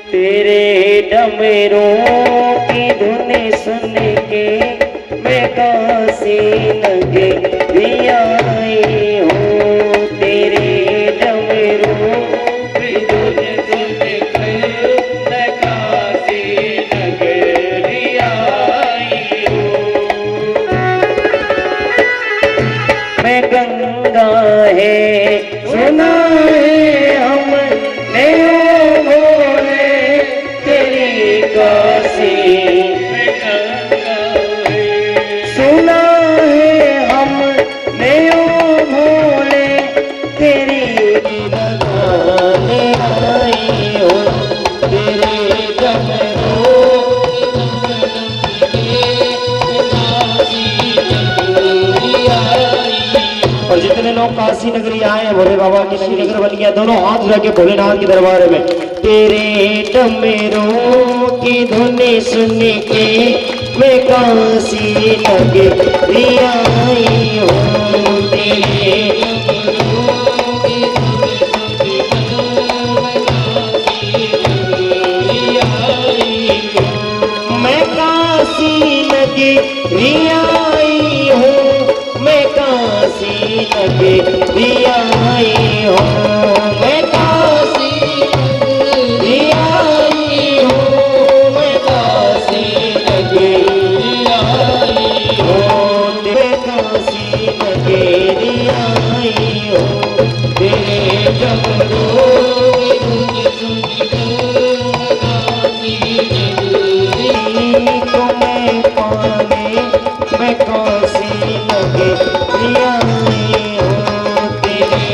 तेरे डमरों की धुन सुन के मैं काशी नगरी आई हूँ। तेरे डमरों की धुन सुन के मैं काशी नगरी आई हूँ। मैं गंगा है सुना है हमने भोले तेरी काशी। मैं गंगा है सुना है हमने भोले तेरी लगाने आई हूँ। तेरे डमरों और जितने लोग काशी नगरी आए हैं भोले बाबा की नगरी नगर बन गया, दोनों हाथ उठा के भोलेनाथ के दरबार में तेरे डमरों की धुन सुन के मैं काशी नगरी आई हूँ। तेरे मैं काशी नगरी आई हूँ। मैं काशी नगरी आई हूँ। मैं काशी नगरी आई हूँ। मैं काशी नगरी आई हूँ। तेरे काशी नगरी आई हूँ। तेरे डमरों को मैं पाने मैं काशी नगरी आई हूँ। तेरे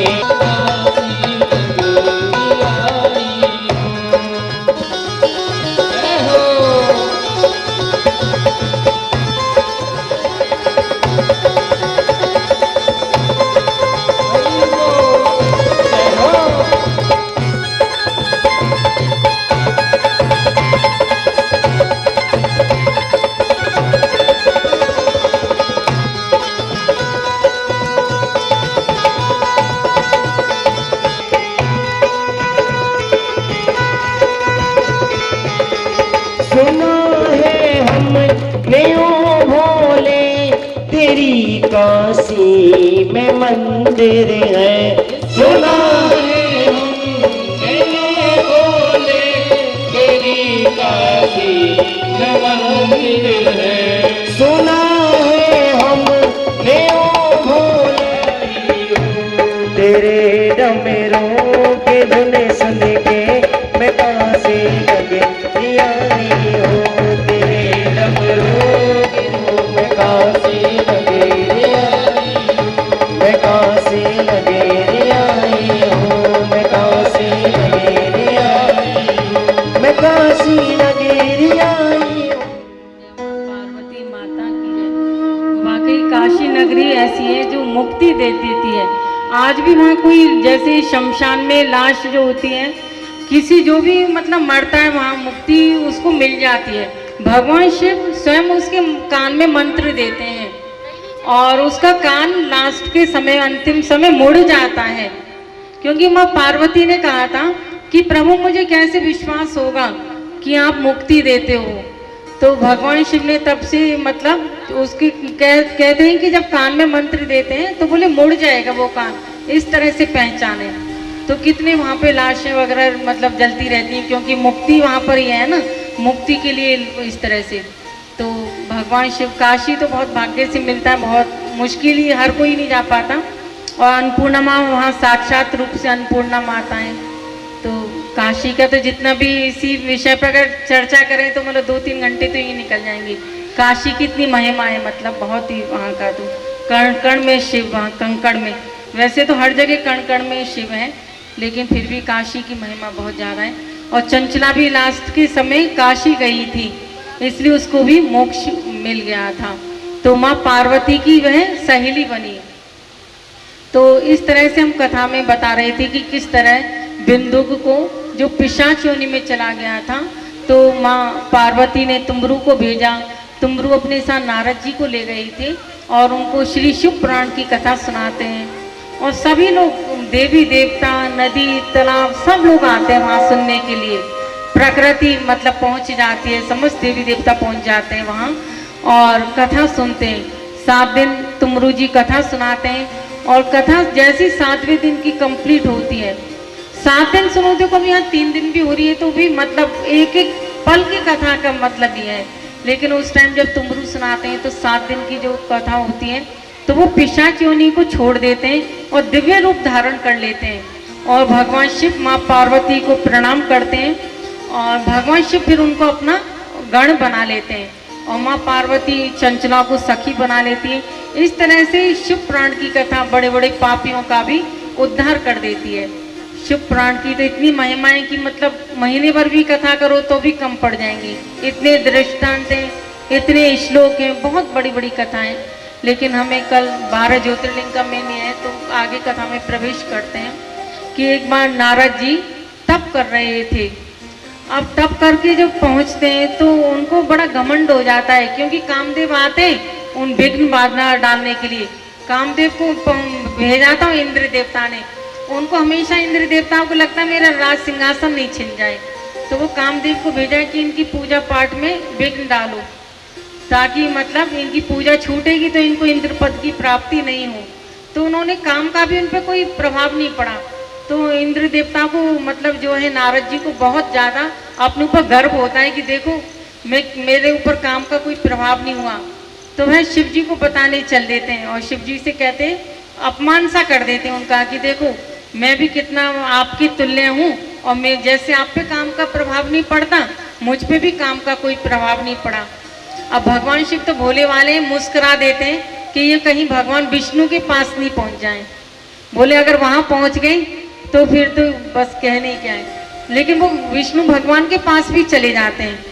सुना है हमने ओ भोले तेरी काशी में मंदिर है। सुना है हमने ओ भोले तेरी काशी में मंदिर है। सुना है हमने ओ भोले तेरे डमरों के धुन सुन के मैं काशी नगरी आई हूँ। तेरे डमरों की धुन मैं काशी नगरी आई हूँ। मैं काशी नगरी आई हूँ। मैं काशी नगरी आई हूँ। मैं काशी नगरी आई हूँ। पार्वती माता की जय। वाकई काशी नगरी ऐसी है जो मुक्ति दे देती है। आज भी वहाँ कोई जैसे शमशान में लाश जो होती है, किसी जो भी मतलब मरता है वहाँ मुक्ति उसको मिल जाती है। भगवान शिव स्वयं उसके कान में मंत्र देते हैं और उसका कान लास्ट के समय अंतिम समय मुड़ जाता है, क्योंकि माँ पार्वती ने कहा था कि प्रभु मुझे कैसे विश्वास होगा कि आप मुक्ति देते हो। तो भगवान शिव ने तब से मतलब उसकी कहते हैं कि जब कान में मंत्र देते हैं तो बोले मुड़ जाएगा वो कान, इस तरह से पहचाने। तो कितने वहाँ पे लाशें वगैरह मतलब जलती रहती हैं, क्योंकि मुक्ति वहाँ पर ही है ना, मुक्ति के लिए इस तरह से। तो भगवान शिव काशी तो बहुत भाग्य से मिलता है, बहुत मुश्किल ही, हर कोई नहीं जा पाता। और अन्नपूर्णा माँ वहाँ साक्षात रूप से अन्नपूर्णा माता है। तो काशी का तो जितना भी इसी विषय पर अगर चर्चा करें तो मतलब 2-3 घंटे तो ही निकल जाएंगे। काशी की इतनी महिमा है, मतलब बहुत ही वहाँ का तो कण कण में शिव, वहाँ कंकड़ में, वैसे तो हर जगह कण कण में शिव है, लेकिन फिर भी काशी की महिमा बहुत ज़्यादा है। और चंचला भी लास्ट के समय काशी गई थी, इसलिए उसको भी मोक्ष मिल गया था। तो माँ पार्वती की वह सहेली बनी। तो इस तरह से हम कथा में बता रहे थे कि किस तरह बिंदुक को जो पिशाच योनि में चला गया था, तो माँ पार्वती ने तुमरू को भेजा। तुमरू अपने साथ नारद जी को ले गए थे और उनको श्री शिव पुराण की कथा सुनाते हैं। और सभी लोग, देवी देवता, नदी, तालाब, सब लोग आते हैं वहाँ सुनने के लिए। प्रकृति मतलब पहुंच जाती है, समस्त देवी देवता पहुंच जाते हैं वहाँ और कथा सुनते हैं। 7 दिन तुमरू जी कथा सुनाते हैं और कथा जैसी 7वें दिन की कंप्लीट होती है, 7 दिन सुनो, देखो अभी यहाँ 3 दिन भी हो रही है तो भी मतलब एक एक पल की कथा का मतलब ये है। लेकिन उस टाइम जब तुमरू सुनाते हैं तो 7 दिन की जो कथा होती है तो वो पिशाच योनि को छोड़ देते हैं और दिव्य रूप धारण कर लेते हैं और भगवान शिव माँ पार्वती को प्रणाम करते हैं और भगवान शिव फिर उनको अपना गण बना लेते हैं और माँ पार्वती चंचला को सखी बना लेती है। इस तरह से शिव पुराण की कथा बड़े बड़े पापियों का भी उद्धार कर देती है। शिव पुराण की तो इतनी महिमा है कि मतलब महीने भर भी कथा करो तो भी कम पड़ जाएंगी, इतने दृष्टांत हैं, इतने श्लोक हैं, बहुत बड़ी बड़ी कथाएं। लेकिन हमें कल 12 ज्योतिर्लिंग का मेन है तो आगे कथा में प्रवेश करते हैं कि एक बार नारद जी तप कर रहे थे। अब तप करके जब पहुंचते हैं तो उनको बड़ा घमंड हो जाता है क्योंकि कामदेव आते हैं उन विघ्न बाधा डालने के लिए। कामदेव को भेजा था इंद्र देवता ने, उनको हमेशा इंद्र देवताओं को लगता है मेरा राज सिंहासन नहीं छिन जाए, तो वो कामदेव को भेजा कि इनकी पूजा पाठ में विघ्न डालो ताकि मतलब इनकी पूजा छूटेगी तो इनको इंद्र पद की प्राप्ति नहीं हो। तो उन्होंने काम का भी उन पर कोई प्रभाव नहीं पड़ा। तो इंद्र देवता को मतलब जो है नारद जी को बहुत ज़्यादा अपने ऊपर गर्व होता है कि देखो मेरे ऊपर काम का कोई प्रभाव नहीं हुआ। तो वह शिव जी को बताने चल देते हैं और शिव जी से कहते हैं, अपमान सा कर देते हैं उनका कि देखो मैं भी कितना आपकी तुल्य हूँ और मैं जैसे आप पे काम का प्रभाव नहीं पड़ता मुझ पे भी काम का कोई प्रभाव नहीं पड़ा। अब भगवान शिव तो भोले वाले हैं, मुस्कुरा देते हैं कि ये कहीं भगवान विष्णु के पास नहीं पहुँच जाएं। बोले अगर वहाँ पहुँच गए तो फिर तो बस कहने क्या है। लेकिन वो विष्णु भगवान के पास भी चले जाते हैं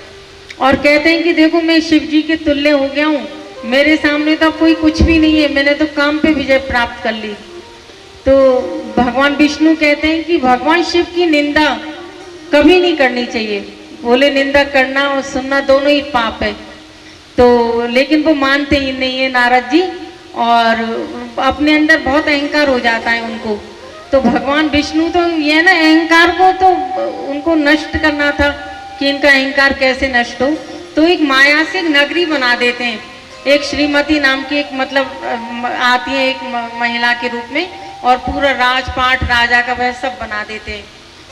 और कहते हैं कि देखो मैं शिव जी के तुल्य हो गया हूँ, मेरे सामने तो कोई कुछ भी नहीं है, मैंने तो काम पे विजय प्राप्त कर ली। तो भगवान विष्णु कहते हैं कि भगवान शिव की निंदा कभी नहीं करनी चाहिए। बोले निंदा करना और सुनना दोनों ही पाप है। तो लेकिन वो मानते ही नहीं है नारद जी और अपने अंदर बहुत अहंकार हो जाता है उनको। तो भगवान विष्णु तो ये ना अहंकार को तो उनको नष्ट करना था कि इनका अहंकार कैसे नष्ट हो। तो एक माया से एक नगरी बना देते हैं, एक श्रीमती नाम की एक मतलब आती है एक महिला के रूप में और पूरा राजपाट राजा का वह सब बना देते हैं।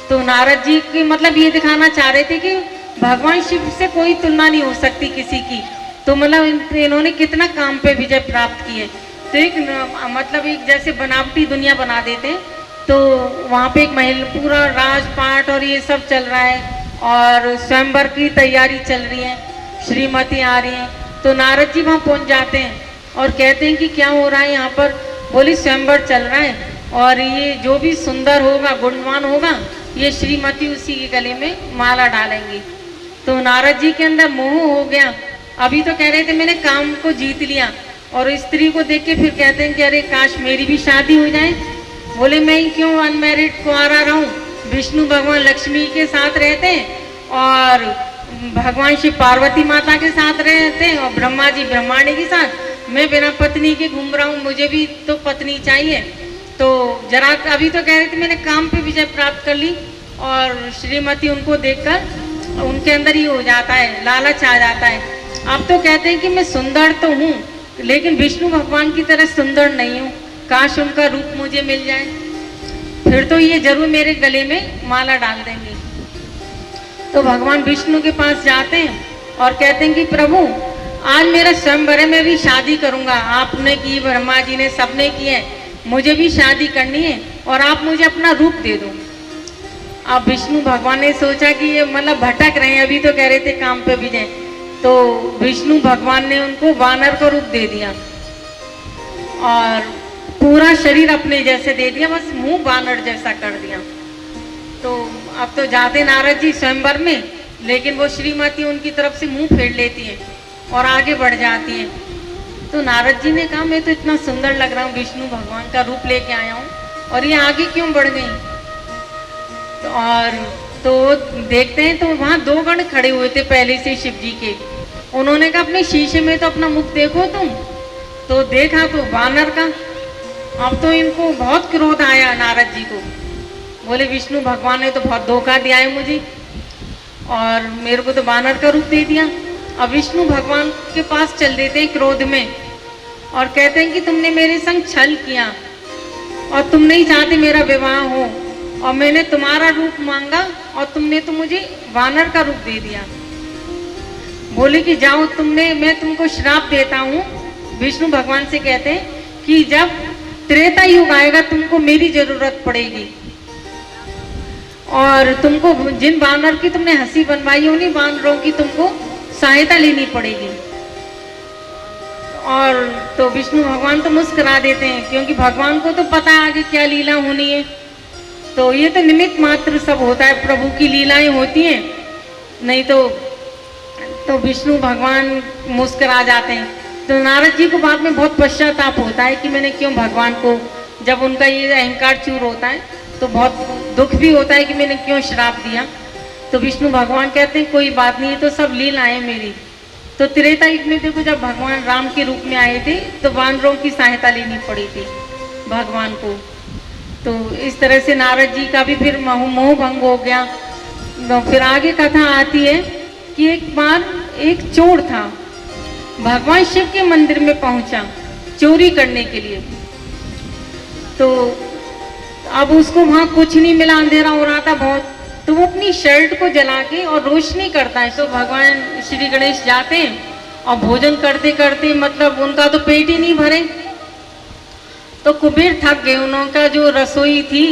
तो नारद जी की मतलब ये दिखाना चाह रहे थे कि भगवान शिव से कोई तुलना नहीं हो सकती किसी की। तो मतलब इन्होंने कितना काम पे विजय प्राप्त की है। तो एक मतलब एक जैसे बनावटी दुनिया बना देते हैं। तो वहाँ पे एक महिला पूरा राजपाट और ये सब चल रहा है और स्वयंवर की तैयारी चल रही है, श्रीमती आ रही है। तो नारद जी वहाँ पहुँच जाते हैं और कहते हैं कि क्या हो रहा है यहाँ पर। बोली स्वयंवर चल रहा है और ये जो भी सुंदर होगा गुणवान होगा ये श्रीमती उसी के गले में माला डालेंगी। तो नारद जी के अंदर मोह हो गया। अभी तो कह रहे थे मैंने काम को जीत लिया और स्त्री को देख के फिर कहते हैं कि अरे काश मेरी भी शादी हो जाए। बोले मैं ही क्यों अनमैरिड कुंवारा रहूं, विष्णु भगवान लक्ष्मी के साथ रहते हैं और भगवान शिव पार्वती माता के साथ रहते हैं और ब्रह्मा जी ब्रह्मांड के साथ। मैं बिना पत्नी के घूम रहा हूँ, मुझे भी तो पत्नी चाहिए। तो जरा अभी तो कह रहे थे मैंने काम पे विजय प्राप्त कर ली और श्रीमती उनको देखकर उनके अंदर ही हो जाता है, लालच आ जाता है। अब तो कहते हैं कि मैं सुंदर तो हूँ लेकिन विष्णु भगवान की तरह सुंदर नहीं हूँ, काश उनका रूप मुझे मिल जाए, फिर तो ये जरूर मेरे गले में माला डाल देंगे। तो भगवान विष्णु के पास जाते हैं और कहते हैं कि प्रभु आज मेरा स्वयंवर है, मैं भी शादी करूंगा। आपने की, ब्रह्मा जी ने सबने की है, मुझे भी शादी करनी है और आप मुझे अपना रूप दे दो। अब विष्णु भगवान ने सोचा कि ये मतलब भटक रहे हैं, अभी तो कह रहे थे काम पे विजय। तो विष्णु भगवान ने उनको वानर का रूप दे दिया और पूरा शरीर अपने जैसे दे दिया, बस मुंह वानर जैसा कर दिया। तो अब तो जाते नारद जी स्वयंवर में, लेकिन वो श्रीमती उनकी तरफ से मुंह फेर लेती है और आगे बढ़ जाती है। तो नारद जी ने कहा मैं तो इतना सुंदर लग रहा हूँ, विष्णु भगवान का रूप लेके आया हूँ और ये आगे क्यों बढ़ गई। तो देखते हैं तो वहाँ 2 गण खड़े हुए थे पहले से शिव जी के। उन्होंने कहा अपने शीशे में तो अपना मुख देखो तुम। तो देखा तो वानर का। अब तो इनको बहुत क्रोध आया नारद जी को। बोले विष्णु भगवान ने तो बहुत धोखा दिया है मुझे और मेरे को तो वानर का रूप दे दिया। अब विष्णु भगवान के पास चल देते हैं क्रोध में और कहते हैं कि तुमने मेरे संग छल किया और तुम नहीं चाहते मेरा विवाह हो, और मैंने तुम्हारा रूप मांगा और तुमने तो मुझे वानर का रूप दे दिया। बोले कि जाओ, मैं तुमको श्राप देता हूँ। विष्णु भगवान से कहते हैं कि जब त्रेता युग आएगा तुमको मेरी जरूरत पड़ेगी और तुमको जिन वानर की तुमने हंसी बनवाई है उन्हीं वानरों की तुमको सहायता लेनी पड़ेगी। और तो विष्णु भगवान तो मुस्कुरा देते हैं, क्योंकि भगवान को तो पता है आगे क्या लीला होनी है। तो ये तो निमित्त मात्र सब होता है, प्रभु की लीलाएं होती हैं, नहीं तो विष्णु भगवान मुस्कुरा जाते हैं। तो नारद जी को बाद में बहुत पश्चाताप होता है कि मैंने क्यों भगवान को, जब उनका ये अहंकार चूर होता है तो बहुत दुख भी होता है कि मैंने क्यों श्राप दिया। तो विष्णु भगवान कहते हैं कोई बात नहीं, तो सब लीलाएं मेरी। तो त्रेता युग में देखो, जब भगवान राम के रूप में आए थे तो वानरों की सहायता लेनी पड़ी थी भगवान को। तो इस तरह से नारद जी का भी फिर मोह भंग हो गया। तो फिर आगे कथा आती है कि एक बार एक चोर था, भगवान शिव के मंदिर में पहुंचा चोरी करने के लिए। तो अब उसको वहां कुछ नहीं मिला, अंधेरा हो रहा था बहुत। तो वो अपनी शर्ट को जला के और रोशनी करता है। तो भगवान श्री गणेश जाते हैं और भोजन करते करते मतलब उनका तो पेट ही नहीं भरे, तो कुबेर थक गए। उनका जो रसोई थी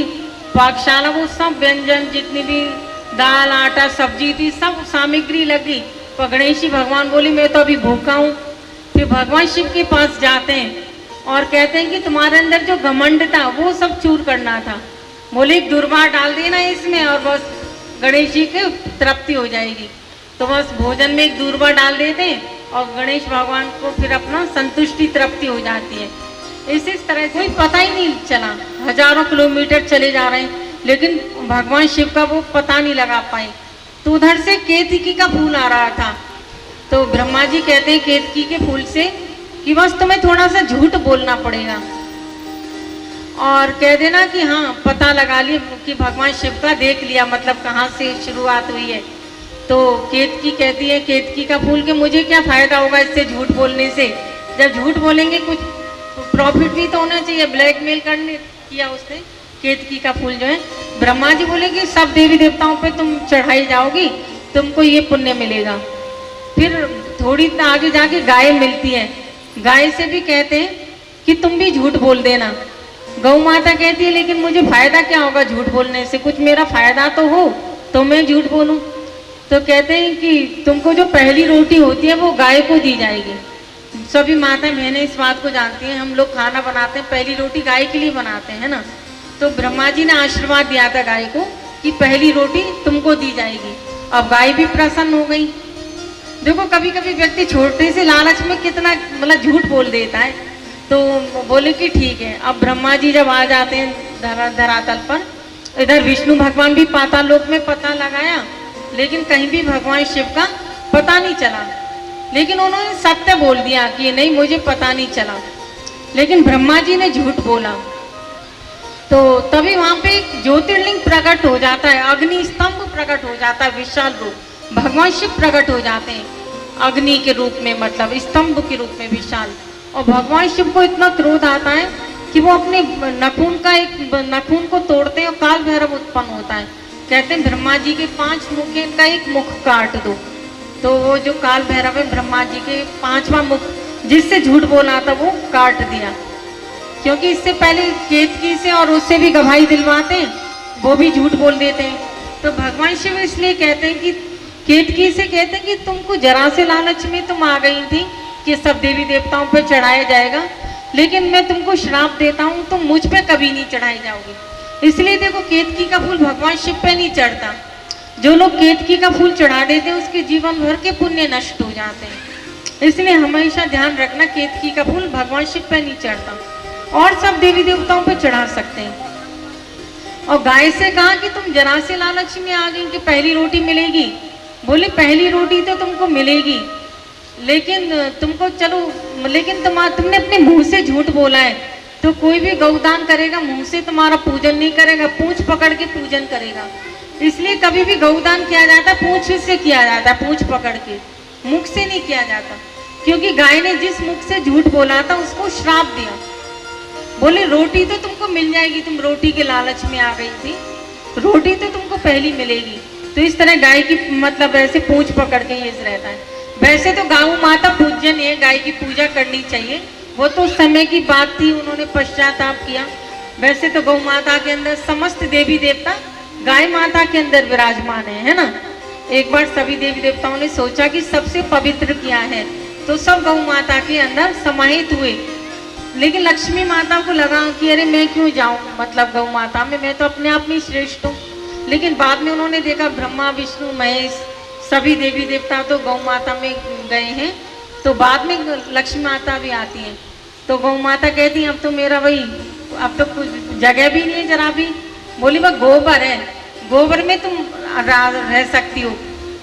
पाकशाला, वो सब व्यंजन जितनी भी दाल आटा सब्जी थी सब सामग्री लगी, पर गणेश जी भगवान बोले मैं तो अभी भूखा हूँ। फिर भगवान शिव के पास जाते हैं और कहते हैं कि तुम्हारे अंदर जो घमंड था वो सब चूर करना था। बोले एक दुर्वा डाल देना इसमें और बस गणेश जी की तृप्ति हो जाएगी। तो बस भोजन में एक दूरबा डाल देते हैं और गणेश भगवान को फिर अपना संतुष्टि तृप्ति हो जाती है। इस तरह से कोई पता ही नहीं चला, हजारों किलोमीटर चले जा रहे हैं लेकिन भगवान शिव का वो पता नहीं लगा पाए। तो उधर से केतकी का फूल आ रहा था। तो ब्रह्मा जी कहते हैं केतकी के फूल से कि बस तुम्हें थोड़ा सा झूठ बोलना पड़ेगा और कह देना कि हाँ पता लगा लिया कि भगवान शिव का देख लिया, मतलब कहाँ से शुरुआत हुई है। तो केतकी कहती है केतकी का फूल के मुझे क्या फायदा होगा इससे झूठ बोलने से, जब झूठ बोलेंगे कुछ प्रॉफिट भी तो होना चाहिए। ब्लैकमेल करने किया उसने केतकी का फूल जो है। ब्रह्मा जी बोले कि सब देवी देवताओं पे तुम चढ़ाई जाओगी, तुमको ये पुण्य मिलेगा। फिर थोड़ी आगे जाके गाय मिलती है, गाय से भी कहते हैं कि तुम भी झूठ बोल देना। गौ माता कहती है लेकिन मुझे फायदा क्या होगा झूठ बोलने से, कुछ मेरा फायदा तो हो तो मैं झूठ बोलूं। तो कहते हैं कि तुमको जो पहली रोटी होती है वो गाय को दी जाएगी। सभी माता बहनें इस बात को जानती हैं, हम लोग खाना बनाते हैं पहली रोटी गाय के लिए बनाते हैं ना। तो ब्रह्मा जी ने आशीर्वाद दिया था गाय को कि पहली रोटी तुमको दी जाएगी। अब गाय भी प्रसन्न हो गई। देखो कभी कभी व्यक्ति छोटे से लालच में कितना मतलब झूठ बोल देता है। तो बोले कि ठीक है। अब ब्रह्मा जी जब आ जाते हैं धरातल पर, इधर विष्णु भगवान भी पाताल लोक में पता लगाया लेकिन कहीं भी भगवान शिव का पता नहीं चला। लेकिन उन्होंने सत्य बोल दिया कि नहीं मुझे पता नहीं चला, लेकिन ब्रह्मा जी ने झूठ बोला। तो तभी वहां पे एक ज्योतिर्लिंग प्रकट हो जाता है, अग्नि स्तंभ प्रकट हो जाता है, विशाल रूप, भगवान शिव प्रकट हो जाते हैं अग्नि के रूप में, मतलब स्तंभ के रूप में विशाल। और भगवान शिव को इतना क्रोध आता है कि वो अपने नाखून को तोड़ते हैं और काल भैरव उत्पन्न होता है। कहते हैं ब्रह्मा जी के 5 मुख के इनका एक मुख काट दो। तो वो जो काल भैरव है ब्रह्मा जी के 5वां मुख जिससे झूठ बोला था वो काट दिया, क्योंकि इससे पहले केतकी से और उससे भी गवाही दिलवाते हैं, वो भी झूठ बोल देते हैं। तो भगवान शिव इसलिए कहते हैं कि केतकी से कहते हैं कि तुमको जरा से लालच में तुम आ गई थी कि सब देवी देवताओं पर चढ़ाया जाएगा, लेकिन मैं तुमको श्राप देता हूँ तुम मुझ पे कभी नहीं चढ़ाई जाओगी। इसलिए देखो केतकी का फूल भगवान शिव पे नहीं चढ़ता। जो लोग केतकी का फूल चढ़ा देते हैं उसके जीवन भर के पुण्य नष्ट हो जाते हैं। इसलिए हमेशा ध्यान रखना केतकी का फूल भगवान शिव पे नहीं चढ़ता, और सब देवी देवताओं पे चढ़ा सकते हैं। और गाय से कहा कि तुम जरा से लालच में आ गई कि पहली रोटी मिलेगी। बोले पहली रोटी तो तुमको मिलेगी लेकिन तुमको चलो, लेकिन तुमने अपने मुंह से झूठ बोला है। तो कोई भी गौदान करेगा मुंह से तुम्हारा पूजन नहीं करेगा, पूंछ पकड़ के पूजन करेगा। इसलिए कभी भी गौदान किया जाता है पूंछ से किया जाता है, पूंछ पकड़ के, मुख से नहीं किया जाता। क्योंकि गाय ने जिस मुख से झूठ बोला था उसको श्राप दिया, बोले रोटी तो तुमको मिल जाएगी, तुम रोटी के लालच में आ गई थी, रोटी तो तुमको पहली मिलेगी। तो इस तरह गाय की मतलब ऐसे पूंछ पकड़ के ये रहता है। वैसे तो गौ माता पूजन है, गाय की पूजा करनी चाहिए, वो तो समय की बात थी, उन्होंने पश्चाताप किया। वैसे तो गौ माता के अंदर समस्त देवी देवता गाय माता के अंदर विराजमान है ना। एक बार सभी देवी देवताओं ने सोचा कि सबसे पवित्र क्या है, तो सब गौ माता के अंदर समाहित हुए। लेकिन लक्ष्मी माता को लगा कि अरे मैं क्यों जाऊं, मतलब गौ माता में, मैं तो अपने आप में श्रेष्ठ हूँ। लेकिन बाद में उन्होंने देखा ब्रह्मा विष्णु महेश सभी देवी देवता तो गौ माता में गए हैं, तो बाद में लक्ष्मी माता भी आती हैं। तो गौ माता कहती है अब तो मेरा वही, अब तो कुछ जगह भी नहीं है जरा भी, बोली वह गोबर है, गोबर में तुम रह सकती हो।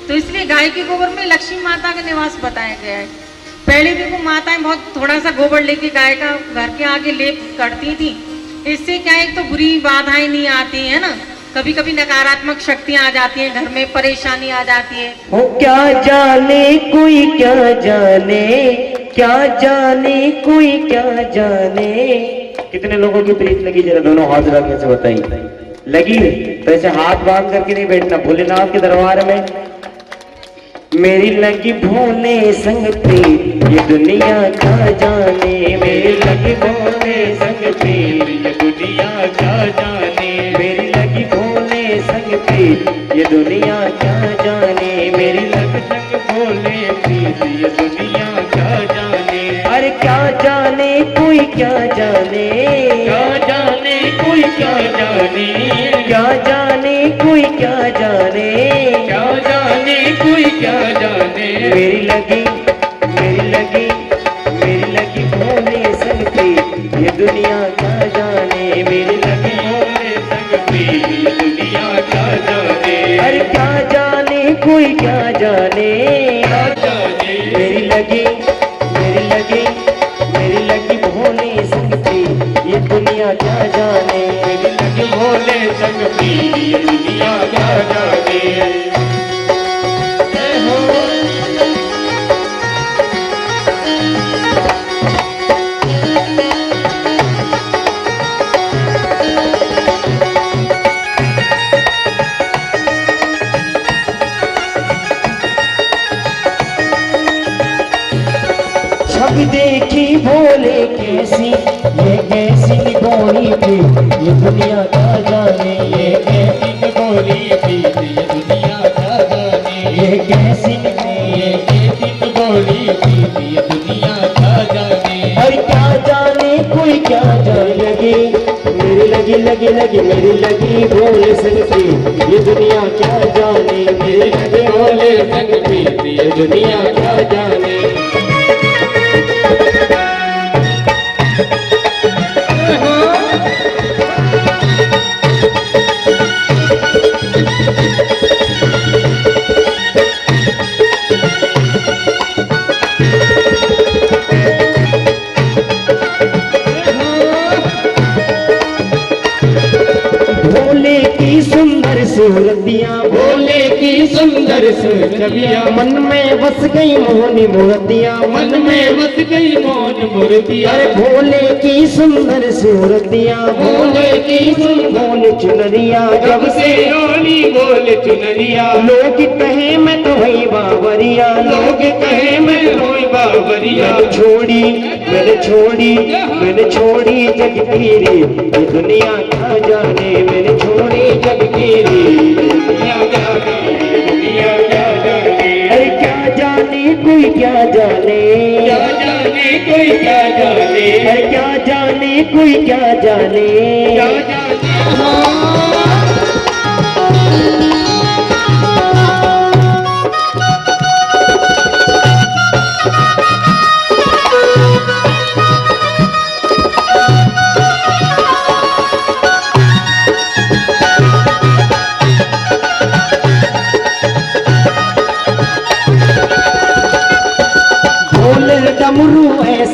तो इसलिए गाय के गोबर में लक्ष्मी माता का निवास बताया गया है। पहले भी वो माताएं बहुत थोड़ा सा गोबर लेके गाय का घर के आगे लेप करती थी। इससे क्या है, एक तो बुरी बाधाएं नहीं आती है ना, कभी कभी नकारात्मक शक्तियां आ जाती हैं, घर में परेशानी आ जाती है। हो क्या जाने कोई क्या जाने, क्या जाने कोई क्या जाने। कितने लोगों की प्रीत लगी, जरा दोनों हाथ रख के बताइए। लगी तो ऐसे हाथ बांध करके नहीं बैठना, भोलेनाथ के दरबार में मेरी लगी भोले संग प्रीत ये दुनिया क्या जाने, मेरी लगी भोले संग प्रीत ये दुनिया क्या जाने, मेरी लगी भोले संग प्रीत ये दुनिया क्या जाने, मेरी लगी संग भोले प्रीत ये दुनिया क्या जाने। अरे क्या जाने कोई क्या जाने, क्या जाने कोई क्या जाने, क्या जाने कोई क्या जाने, क्या जाने कोई क्या जाने। मेरी लगी मेरी लगी मेरी लगी भोले संग प्रीत ये दुनिया क्या जाने, मेरी लगी भोले संग प्रीत ये दुनिया क्या जाने। अरे क्या जाने कोई क्या जाने, क्या जाने। मेरी लगी भोले संग प्रीत ये दुनिया क्या जाने, मेरी लगी भोले संग प्रीत ये दुनिया क्या जाने। छवि देखी भोले कैसी, ये कैसी निगोरी थी ये दुनिया क्या जाने, ये कैसी निगोरी थी ये दुनिया क्या जाने, ये कैसी निगोरी थी ये दुनिया क्या जाने। और क्या जाने कोई क्या जाने। लगी मेरी लगी मेरी लगी भोले संग प्रीत ये दुनिया क्या जाने, मेरी लगी भोले संग प्रीत ये दुनिया क्या जाने। भोले की सुंदर सूरतियाँ, भोले की सुंदर सूरतियाँ, मन में बस गई मोहनी मूर्तियाँ, मन में बस गई मोहन मूर्तियाँ। अरे भोले की सुंदर सूरतियाँ, भोले की बोल चुनरिया, जब से ओली बोल चुनरिया। लोग कहे मैं तो वही बाबरिया, लोग कहे मैं तो वही बाबरिया। मैंने छोड़ी जग कीरी ये दुनिया क्या जाने, मैंने छोड़ी जग कीरी दुनिया क्या जाने, दुनिया क्या जाने। अरे क्या जाने कोई क्या जाने, क्या जाने कोई क्या जाने। अरे क्या जाने कोई क्या जाने, क्या जाने। डमरू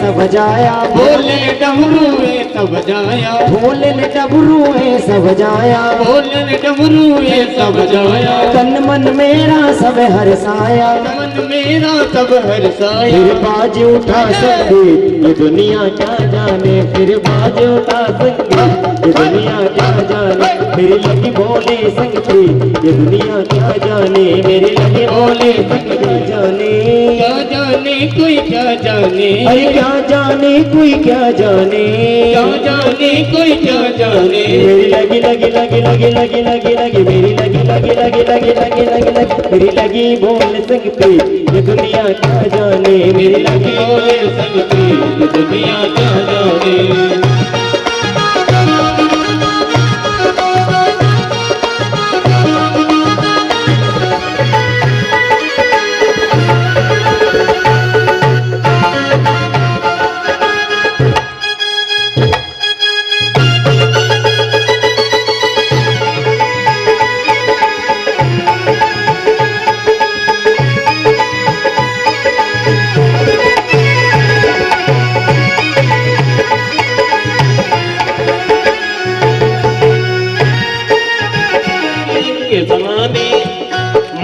ऐसा बजाया, भोले ने डमरू ऐसा बजाया, भोले ने डमरू ऐसा बजाया, भोले ने डमरू ऐसा बजाया, तन मन मेरा सब हर्षाया, मन मेरा सब हर्षाया। फिर बाज उठा संगीत ये दुनिया क्या जाने, फिर बाज उठा संगीत ये दुनिया क्या जाने, मेरी लगी बोले संगीत ये दुनिया क्या जाने, मेरी लगी बोले संगीत क्या जाने, क्या जाने कोई क्या जाने, अरे क्या जाने कोई क्या जाने, क्या जाने कोई क्या जाने। मेरी लगी लगी लगी लगी लगी लगी लगी, मेरी लगी लगी लगी लगी लगी लगी लगी, मेरी लगी बोल सकती ये दुनिया क्या जाने, मेरी लगी बोले सकती ये दुनिया क्या जाने।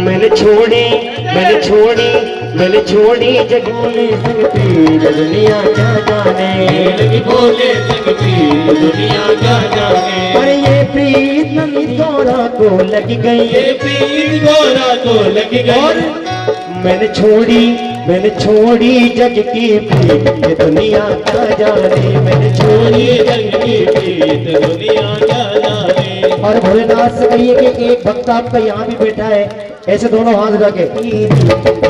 मैंने छोड़ी मैंने छोड़ी मैंने छोड़ी जग बोले सकती ये दुनिया क्या जाने, लगी बोले सकती ये दुनिया क्या जाने। पर ये प्रीत नंद गौरा को लग गई, ये प्रीत गोरा को लग गई। मैंने छोड़ी जग की प्रीत ये दुनिया क्या जाने, मैंने छोड़ी जग की प्रीत दुनिया क्या जाने। और भोलेनाथ से कहिए कि एक भक्त आपका यहाँ भी बैठा है, ऐसे दोनों हाथ उठा के ये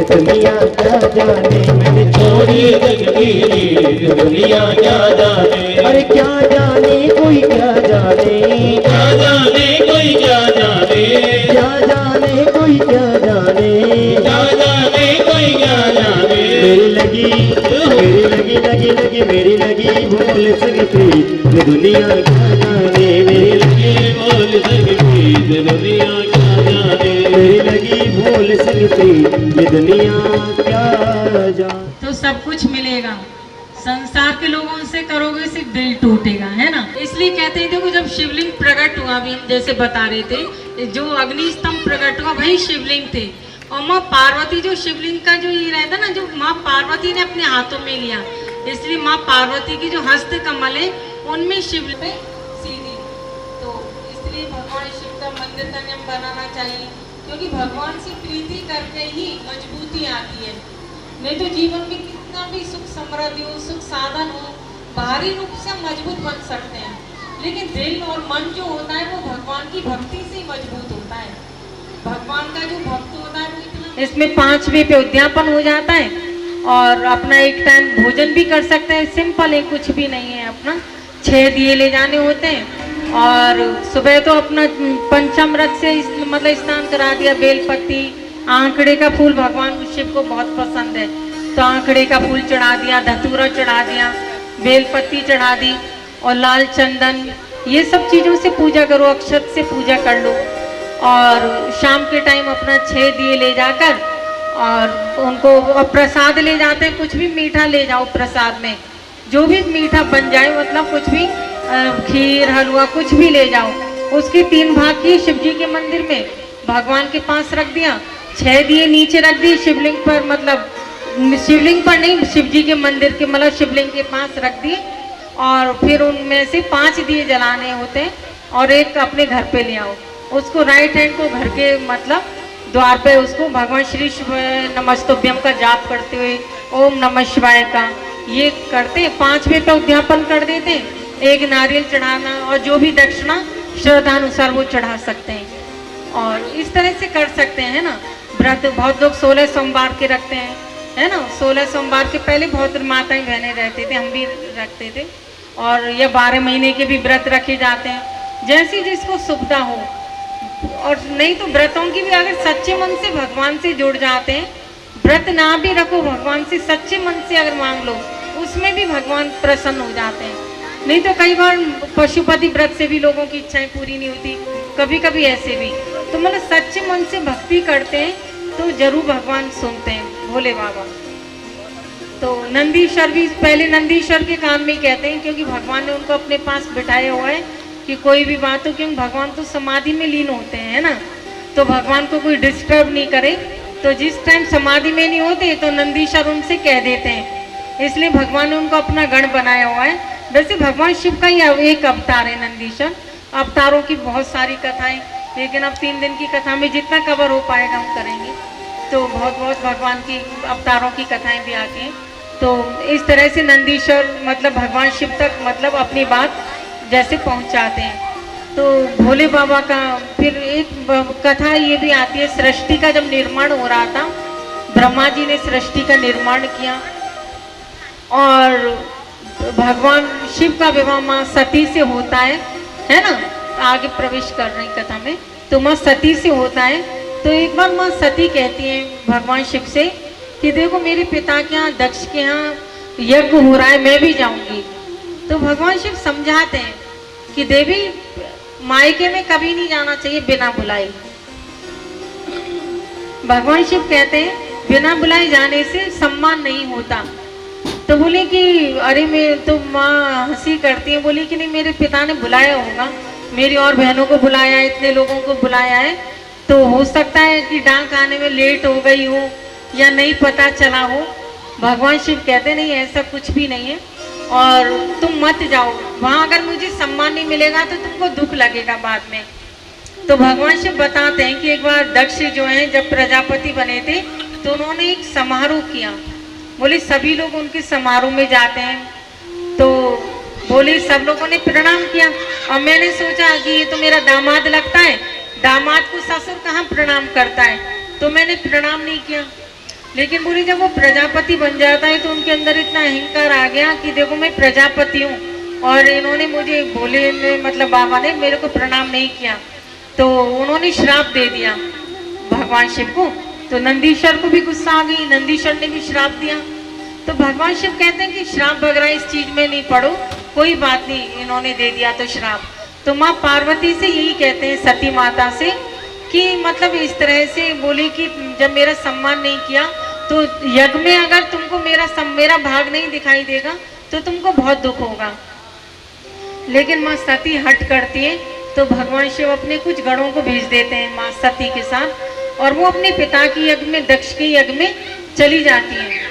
दुनिया क्या जाने, मैंने छोड़ी जग की प्रीत दुनिया क्या जाने। अरे क्या जाने कोई क्या जाने, क्या जाने कोई क्या जाने, क्या जाने कोई क्या जाने, क्या जाने कोई क्या जाने। मेरी लगी मेरी लगी बोल सकती ये दुनिया क्या जाने, मेरी लगी बोल सकती ये दुनिया क्या जाने। मेरी लगी बोल सकती ये दुनिया क्या जाने। तो सब कुछ मिलेगा, संसार के लोगों से करोगे सिर्फ दिल टूटेगा, है ना। इसलिए कहते हैं देखो जब शिवलिंग प्रकट हुआ, अभी हम जैसे बता रहे थे, जो अग्नि स्तंभ प्रकट हुआ वही शिवलिंग थे। और माँ पार्वती जो शिवलिंग का जो ये रहता ना, जो माँ पार्वती ने अपने हाथों में लिया, इसलिए माँ पार्वती की जो हस्त कमल है उनमें शिवलिंग में सीधी। तो इसलिए भगवान शिव का मंदिर का नियम बनाना चाहिए, क्योंकि भगवान से प्रीति करके ही मजबूती आती है। नहीं तो जीवन में कितना भी सुख समृद्धि हो, सुख साधन हो, बाहरी रूप से हम मजबूत बन सकते हैं, लेकिन दिल और मन जो होता है वो भगवान की भक्ति से ही मजबूत होता है। भगवान का जो भक्त होता है वो इतना, इसमें 5 वे पे उद्यापन हो जाता है और अपना एक टाइम भोजन भी कर सकते हैं। सिंपल है, कुछ भी नहीं है। अपना 6 दिए ले जाने होते हैं और सुबह तो अपना पंचामृत से मतलब स्नान करा दिया, बेलपत्ती, आंकड़े का फूल भगवान शिव को बहुत पसंद है, तो आंकड़े का फूल चढ़ा दिया, धतूरा चढ़ा दिया, बेलपत्ती चढ़ा दी और लाल चंदन, ये सब चीज़ों से पूजा करो, अक्षत से पूजा कर लो। और शाम के टाइम अपना 6 दिए ले जाकर और उनको प्रसाद ले जाते हैं, कुछ भी मीठा ले जाओ प्रसाद में, जो भी मीठा बन जाए, मतलब कुछ भी खीर हलवा कुछ भी ले जाओ, उसके 3 भाग किए शिव जी के मंदिर में भगवान के पास रख दिया, 6 दिए नीचे रख दिए शिवलिंग पर, मतलब शिवलिंग पर नहीं, शिव जी के मंदिर के मतलब शिवलिंग के पास रख दिए और फिर उनमें से 5 दिए जलाने होते हैं और एक अपने घर पे ले आओ, उसको राइट हैंड को घर के मतलब द्वार पे उसको भगवान श्री शिव नमस्तुभ्यम का जाप करते हुए ओम नमः शिवाय का ये करते, 5 वे पे उद्यापन कर देते, एक नारियल चढ़ाना और जो भी दक्षिणा श्रद्धानुसार वो चढ़ा सकते हैं और इस तरह से कर सकते हैं ना। व्रत बहुत लोग 16 सोमवार के रखते हैं, है ना। 16 सोमवार के पहले बहुत माताएं बहनें रहते थे, हम भी रखते थे, और ये 12 महीने के भी व्रत रखे जाते हैं, जैसी जिसको सुविधा हो। और नहीं तो व्रतों की भी अगर सच्चे मन से भगवान से जुड़ जाते हैं, व्रत ना भी रखो, भगवान से सच्चे मन से अगर मांग लो, उसमें भी भगवान प्रसन्न हो जाते हैं। नहीं तो कई बार पशुपति व्रत से भी लोगों की इच्छाएं पूरी नहीं होती, कभी कभी ऐसे भी। तो मतलब सच्चे मन से भक्ति करते हैं तो जरूर भगवान सुनते हैं, भोले बाबा। तो नंदीश्वर भी पहले नंदीश्वर के काम में ही कहते हैं, क्योंकि भगवान ने उनको अपने पास बिठाया हुआ है कि कोई भी बात हो, क्योंकि भगवान तो समाधि में लीन होते हैं, है ना, तो भगवान को कोई डिस्टर्ब नहीं करे। तो जिस टाइम समाधि में नहीं होते तो नंदीश्वर उनसे कह देते हैं, इसलिए भगवान ने उनको अपना गण बनाया हुआ है। वैसे भगवान शिव का ही एक अवतार है नंदीश्वर। अवतारों की बहुत सारी कथाएं, लेकिन अब 3 दिन की कथा में जितना कवर हो पाएगा हम करेंगे। तो बहुत बहुत भगवान की अवतारों की कथाएं भी आती हैं। तो इस तरह से नंदीश्वर मतलब भगवान शिव तक मतलब अपनी बात जैसे पहुंचाते हैं। तो भोले बाबा का फिर एक कथा ये भी आती है, सृष्टि का जब निर्माण हो रहा था, ब्रह्मा जी ने सृष्टि का निर्माण किया और भगवान शिव का विवाह माँ सती से होता है ना। आगे प्रवेश कर रही कथा में, तो माँ सती से होता है। तो एक बार माँ सती कहती है भगवान शिव से कि देखो मेरे पिता के यहाँ दक्ष के यहाँ यज्ञ हो रहा है, मैं भी जाऊंगी। तो भगवान शिव समझाते हैं कि देवी मायके में कभी नहीं जाना चाहिए बिना बुलाए। भगवान शिव कहते हैं बिना बुलाए जाने से सम्मान नहीं होता। तो बोले कि अरे मैं तो माँ हंसी करती है, बोली कि नहीं मेरे पिता ने बुलाया होगा, मेरी और बहनों को बुलाया है, इतने लोगों को बुलाया है, तो हो सकता है कि डाक आने में लेट हो गई हो या नहीं पता चला हो। भगवान शिव कहते नहीं ऐसा कुछ भी नहीं है और तुम मत जाओ वहाँ, अगर मुझे सम्मान नहीं मिलेगा तो तुमको दुख लगेगा बाद में। तो भगवान शिव बताते हैं कि एक बार दक्ष जो है जब प्रजापति बने थे तो उन्होंने एक समारोह किया। बोले सभी लोग उनके समारोह में जाते हैं, तो बोले सब लोगों ने प्रणाम किया और मैंने सोचा कि ये तो मेरा दामाद लगता है, दामाद को ससुर कहाँ प्रणाम करता है, तो मैंने प्रणाम नहीं किया। लेकिन बोले जब वो प्रजापति बन जाता है तो उनके अंदर इतना अहंकार आ गया कि देखो मैं प्रजापति हूँ और इन्होंने मुझे भोले ने मतलब बाबा ने मेरे को प्रणाम नहीं किया, तो उन्होंने श्राप दे दिया भगवान शिव को। तो नंदीश्वर को भी गुस्सा आ गई, नंदीश्वर ने भी श्राप दिया। तो भगवान शिव कहते हैं कि श्राप वगैरह इस चीज में नहीं पड़ो, कोई बात नहीं, इन्होंने दे दिया तो श्राप। तो माँ पार्वती से यही कहते हैं सती माता से कि मतलब इस तरह से बोली कि जब मेरा सम्मान नहीं किया तो यज्ञ में अगर तुमको मेरा भाग नहीं दिखाई देगा तो तुमको बहुत दुख होगा। लेकिन माँ सती हट करती है, तो भगवान शिव अपने कुछ गणों को भेज देते हैं माँ सती के साथ और वो अपने पिता के यज्ञ में दक्ष के यज्ञ में चली जाती है।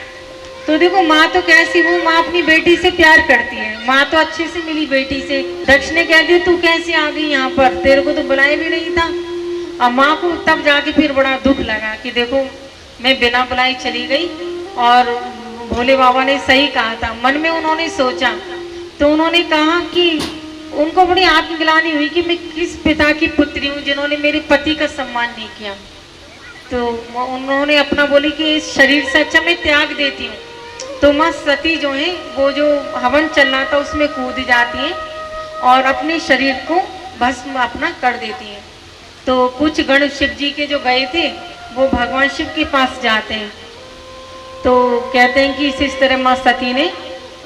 तो देखो माँ तो कैसी, वो माँ अपनी बेटी से प्यार करती है, माँ तो अच्छे से मिली बेटी से। दक्ष ने कह दिया तू कैसे आ गई यहाँ पर, तेरे को तो बुलाया भी नहीं था। अब माँ को तब जाके फिर बड़ा दुख लगा कि देखो मैं बिना बुलाए चली गई और भोले बाबा ने सही कहा था। मन में उन्होंने सोचा, तो उन्होंने कहा कि उनको बड़ी आत्मग्लानि हुई कि मैं किस पिता की पुत्री हूँ जिन्होंने मेरे पति का सम्मान नहीं किया। तो उन्होंने अपना बोली कि इस शरीर से अच्छा मैं त्याग देती हूँ। तो माँ सती जो है वो जो हवन चल रहा था उसमें कूद जाती है और अपने शरीर को भस्म अपना कर देती है। तो कुछ गण शिव जी के जो गए थे वो भगवान शिव के पास जाते हैं, तो कहते हैं कि इस तरह माँ सती ने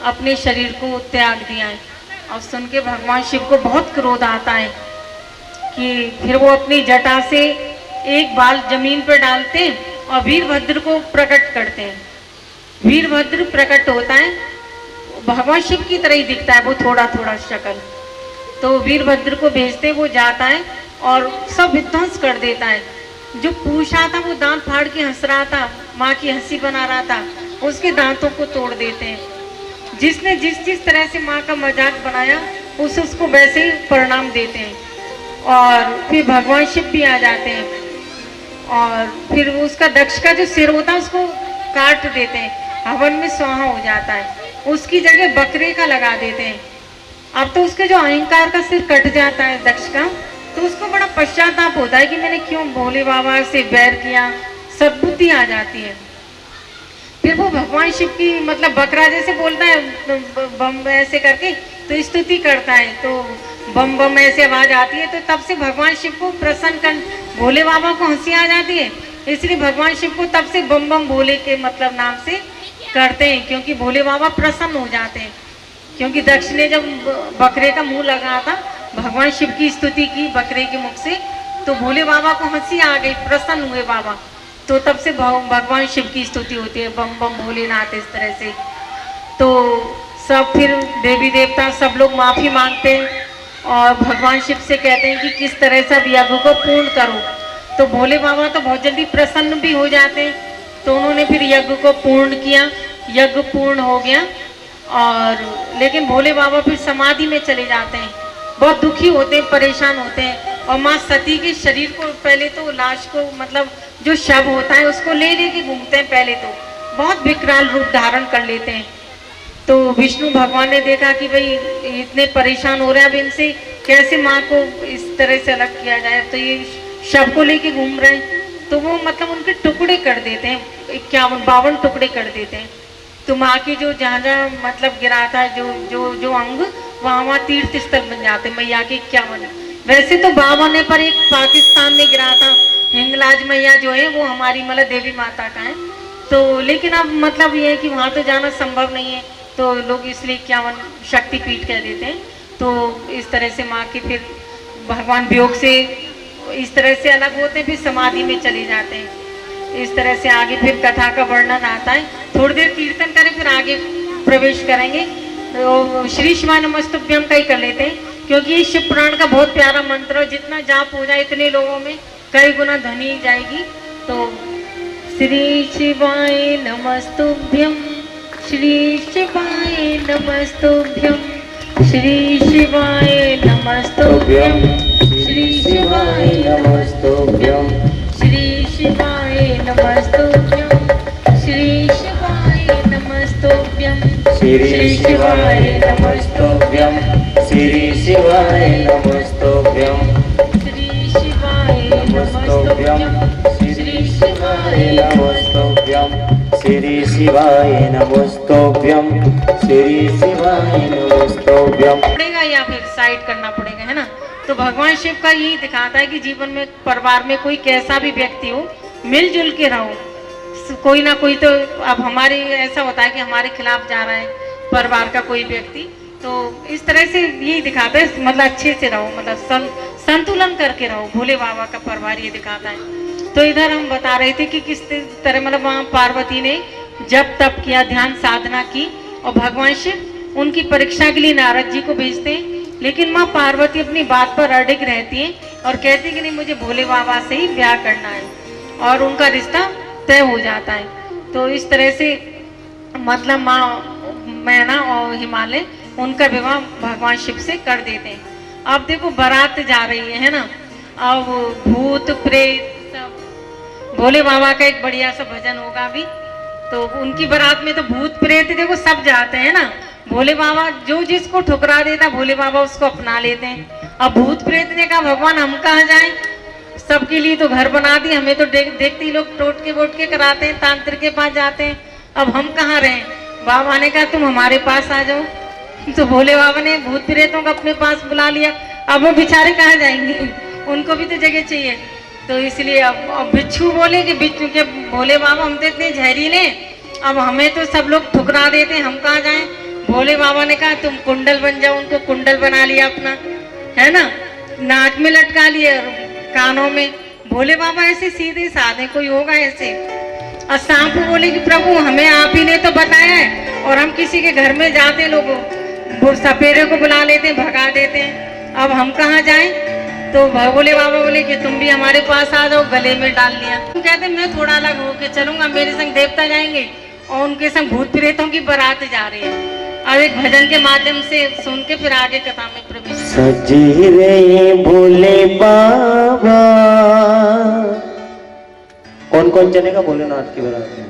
अपने शरीर को त्याग दिया है। और सुन के भगवान शिव को बहुत क्रोध आता है कि फिर वो अपनी जटा से एक बाल जमीन पर डालते हैं और वीरभद्र को प्रकट करते हैं। वीरभद्र प्रकट होता है, भगवान शिव की तरह ही दिखता है वो, थोड़ा थोड़ा शक्ल। तो वीरभद्र को भेजते, वो जाता है और सब विध्वंस कर देता है। जो पूछा था वो दांत फाड़ के हंस रहा था, माँ की हंसी बना रहा था, उसके दांतों को तोड़ देते हैं। जिसने जिस तरह से माँ का मजाक बनाया उसको वैसे ही परिणाम देते हैं। और फिर भगवान शिव भी आ जाते हैं और फिर उसका दक्ष का जो सिर होता है उसको काट देते हैं, हवन में स्वाहा हो जाता है, उसकी जगह बकरे का लगा देते हैं। अब तो उसके जो अहंकार का सिर कट जाता है दक्ष का, तो उसको बड़ा पश्चाताप होता है कि मैंने क्यों भोले बाबा से बैर किया, सद्बुद्धि आ जाती है। फिर वो भगवान शिव की मतलब बकरा जैसे बोलता है बम ऐसे करके, तो स्तुति करता है, तो बम बम ऐसे आवाज आती है। तो तब से भगवान शिव को प्रसन्न कर, भोले बाबा को हंसी आ जाती है, इसलिए भगवान शिव को तब से बम बम भोले के मतलब नाम से करते हैं, क्योंकि भोले बाबा प्रसन्न हो जाते हैं। क्योंकि दक्ष ने जब बकरे का मुंह लगाया था, भगवान शिव की स्तुति की बकरे के मुख से, तो भोले बाबा को हंसी आ गई, प्रसन्न हुए बाबा। तो तब से भगवान शिव की स्तुति होती है, बम बम भोलेनाथ, इस तरह से। तो सब फिर देवी देवता सब लोग माफ़ी मांगते हैं और भगवान शिव से कहते हैं कि किस तरह से अब यज्ञ को पूर्ण करो। तो भोले बाबा तो बहुत जल्दी प्रसन्न भी हो जाते हैं, तो उन्होंने फिर यज्ञ को पूर्ण किया, यज्ञ पूर्ण हो गया। और लेकिन भोले बाबा फिर समाधि में चले जाते हैं, बहुत दुखी होते हैं, परेशान होते हैं। और माँ सती के शरीर को, पहले तो लाश को, मतलब जो शव होता है उसको ले लेके घूमते हैं, पहले तो बहुत विकराल रूप धारण कर लेते हैं। तो विष्णु भगवान ने देखा कि भाई इतने परेशान हो रहे हैं, अब इनसे कैसे माँ को इस तरह से अलग किया जाए, तो ये शव को लेके घूम रहे हैं। तो वो मतलब उनके टुकड़े कर देते हैं, 51 टुकड़े कर देते हैं। तो माँ की जो जहाँ जहाँ मतलब गिरा था जो अंग, वहाँ तीर्थ स्थल बन जाते मैया के 51। वैसे तो 52 है, पर एक पाकिस्तान में गिरा था, हिंगलाज मैया जो है वो हमारी मतलब देवी माता का है। तो लेकिन अब मतलब ये है कि वहाँ तो जाना संभव नहीं है, तो लोग इसलिए 51 शक्तिपीठ कह देते हैं। तो इस तरह से माँ के फिर भगवान वियोग से इस तरह से अलग होते हैं, फिर समाधि में चले जाते हैं। इस तरह से आगे फिर कथा का वर्णन आता है। थोड़ी देर कीर्तन करें, फिर आगे प्रवेश करेंगे। तो श्री शिवाय नमस्तुभ्यम का ही कर लेते हैं, क्योंकि ये शिव पुराण का बहुत प्यारा मंत्र है, जितना जाप हो जाए इतने लोगों में कई गुना ध्वनि जाएगी। तो श्री शिवाय नमस्तुभ्यम, श्री शिवाय नमस्तुभ्यम, श्री शिवाय नमस्तुभ्यम, श्री शिवाय नमस्तुभ्यम, श्री शिवाय नमस्तुभ्यम, श्री शिवाय नमस्तुभ्यम, श्री शिवाय नमस्तुभ्यम, श्री शिवाय नमस्तुभ्यम, श्री शिवाय नमस्तुभ्यम, श्री शिवाय नमस्तुभ्यम, श्री शिवाय नमस्तुभ्यम, श्री शिवाय नमस्तुभ्यम। पड़ेगा या फिर साइड करना पड़ेगा, है ना। तो भगवान शिव का यही दिखाता है कि जीवन में, परिवार में कोई कैसा भी व्यक्ति हो, मिलजुल के रहो। कोई ना कोई तो, अब हमारे ऐसा होता है कि हमारे खिलाफ जा रहा है परिवार का कोई व्यक्ति, तो इस तरह से यही दिखाता है, मतलब अच्छे से रहो, मतलब संतुलन करके रहो। भोले बाबा का परिवार ये दिखाता है। तो इधर हम बता रहे थे कि किस तरह मतलब वहाँ पार्वती ने जब तप किया, ध्यान साधना की, और भगवान शिव उनकी परीक्षा के लिए नारद जी को भेजते हैं। लेकिन माँ पार्वती अपनी बात पर अडिग रहती है और कहती कि नहीं, मुझे भोले बाबा से ही ब्याह करना है, और उनका रिश्ता तय हो जाता है। तो इस तरह से मतलब माँ मैना और हिमालय उनका विवाह भगवान शिव से कर देते हैं। अब देखो बारात जा रही है ना, अब भूत प्रेत सब, भोले बाबा का एक बढ़िया सा भजन होगा अभी, तो उनकी बारात में तो भूत प्रेत देखो सब जाते हैं ना। भोले बाबा जो जिसको ठुकरा देता भोले बाबा उसको अपना लेते हैं। अब भूत प्रेत ने कहा भगवान हम कहाँ जाएं, सबके लिए तो घर बना दी, हमें तो देखते ही लोग टोटके वोटके कराते हैं, तांत्रिक के पास जाते हैं, अब हम कहाँ रहें। बाबा ने कहा तुम हमारे पास आ जाओ। तो भोले बाबा ने भूत प्रेतों को अपने पास बुला लिया। अब वो बेचारे कहाँ जाएंगे, उनको भी तो जगह चाहिए। तो इसलिए अब बिच्छू बोले कि बिच्छू के भोले बाबा हम तो इतने जहरीले, अब हमें तो सब लोग ठुकरा देते हैं, हम कहाँ जाएं। भोले बाबा ने कहा तुम कुंडल बन जाओ, उनको कुंडल बना लिया अपना, है ना, नाक में लटका लिया, कानों में। भोले बाबा ऐसे सीधे साधे, कोई होगा ऐसे। और सांप बोले कि प्रभु हमें आप ही ने तो बताया है, और हम किसी के घर में जाते लोगों सपेरे को बुला लेते हैं, भगा देते हैं, अब हम कहाँ जाएं। तो भोले बाबा बोले कि तुम भी हमारे पास आ जाओ, गले में डाल लिया। तुम कहते मैं थोड़ा अलग होके चलूंगा, मेरे संग देवता जाएंगे और उनके संग भूत प्रेतों की बारात जा रही है। अब एक भजन के माध्यम से सुन के फिर आगे कथा में प्रवेश। सजी रहे भोले बाबा। कौन कौन चलेगा भोलेनाथ की बारात में?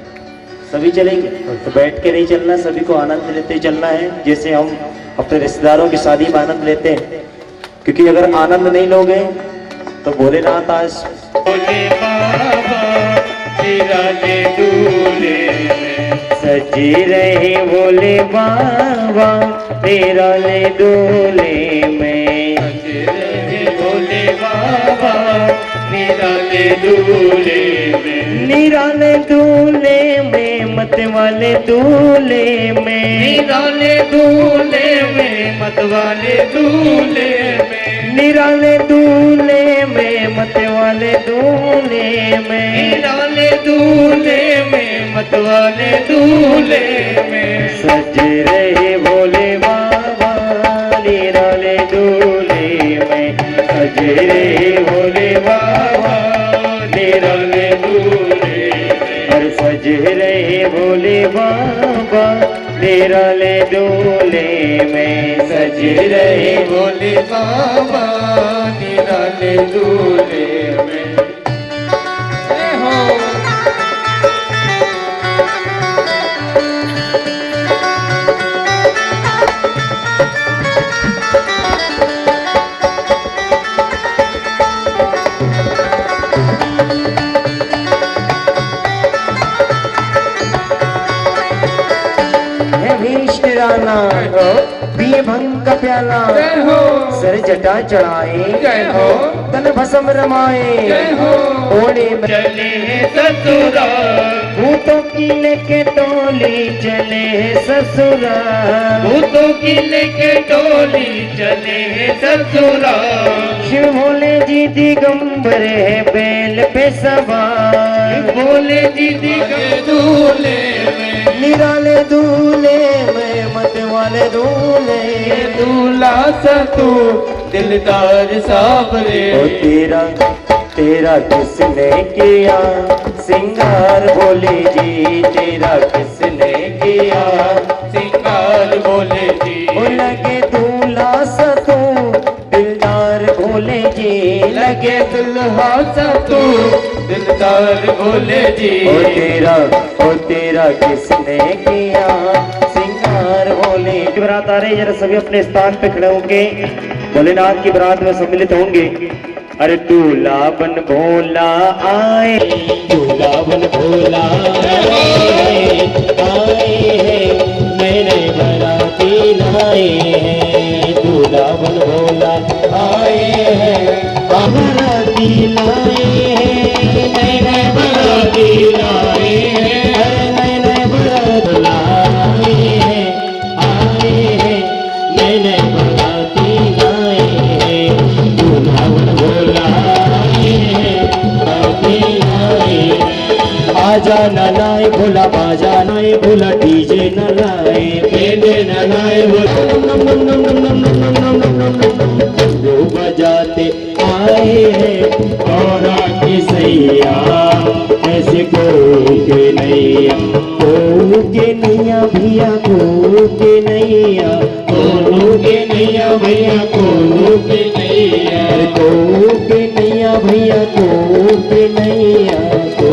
सभी चलेंगे। तो बैठ के नहीं चलना, सभी को आनंद लेते चलना है, जैसे हम अपने रिश्तेदारों की शादी में आनंद लेते हैं। क्योंकि अगर आनंद नहीं लोगे तो भोलेनाथ आज भोले बाबा तेरा ले दूल्हे में, सजी रहे भोले बाबा तेरा ले दूल्हे में, सजे रहे भोले बाबा मेरा ले दूल्हे में, निराले दूल्हे में, मत वाले दूल्हे में, निराले दूल्हे में, मत वाले दूल्हे में, निराले दूल्हे में मत वाले दूल्हे में, निराले दूल्हे में मतवाले दूल्हे में सज रहे भोले बाबा निराले दूल्हे में, सज रहे भोले बाबा निराले दूल्हे में, और सज रहे भोले बाबा निराले दूल्हे में, सज रहे भोले बाबा निराले दूल्हे में। जय हो राना पिए भंग का प्याला, जय हो सर जटा चढ़ाए, जय हो तन भस्म रमाए, जय हो ओढ़े में चले हैं ससुराल, भूतों की लेके टोली चले ससुराल, भूतों की लेके टोली चले हैं ससुराल, शिव भोले जी दिगंबर है बेल पे सवार, भोले जी दिखे दूल्हे में, निराले दूल्हे में मत वाले दूल्हे, दूल्हा सतू दिलदार साबरे, ओ तेरा तेरा किसने किया सिंगार भोले जी, तेरा किसने किया सिंगार भोले जी, ओ लगे दूल्हा सतू दिलदार भोले जी, लगे दुल्हा सतू दिलदार भोले जी, ओ तेरा किसने किया सिंगार भोले। बारात आ रही, जरा सभी अपने स्थान पे खड़े होंगे, भोलेनाथ की बारात में सम्मिलित होंगे। अरे दूल्हा बन भोला आए, दूल्हा बन भोला आए, मैंने बाराती लाए हैं, दूल्हा बन भोला आए हैं, बाराती लाए हैं, मैंने बाराती लाए हैं, अरे मैंने बारात लाए हैं, आए हैं, मैंने बाराती लाए हैं, दूल्हा बन भोला आए हैं, बाराती लाए हैं। आजा न लाए भोला, बाजा नाए भोला, डीजे न लाए, पेंडे न लाए भोला, जो बजाते आए हैं गौरा की सैया, ऐसे को के नैया, को के नैया भैया, को के नैया, को के नैया भैया, को के नैया, को के नैया भैया, को के नैया, को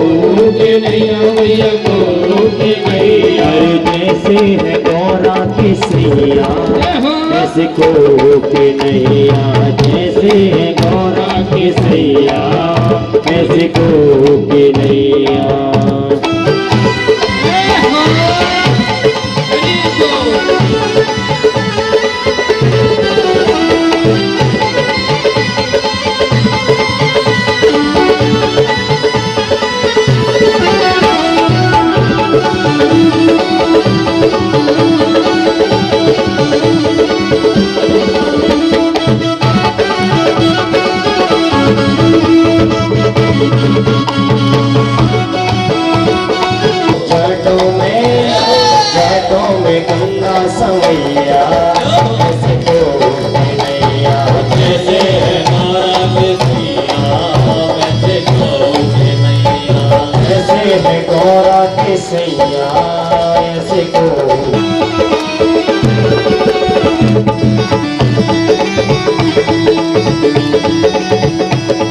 के नैया भैया, को के नैया, जैसे है गौरा की सैया, ऐसे को के नैया, जैसे है गौरा की सैया, ऐसे को के नैया। जटों में गंगा सवैया, ऐसे को के नैया, जैसे है गौरा की सैया, ऐसे को के नैया, जैसे है गौरा की सैया, ऐसे को।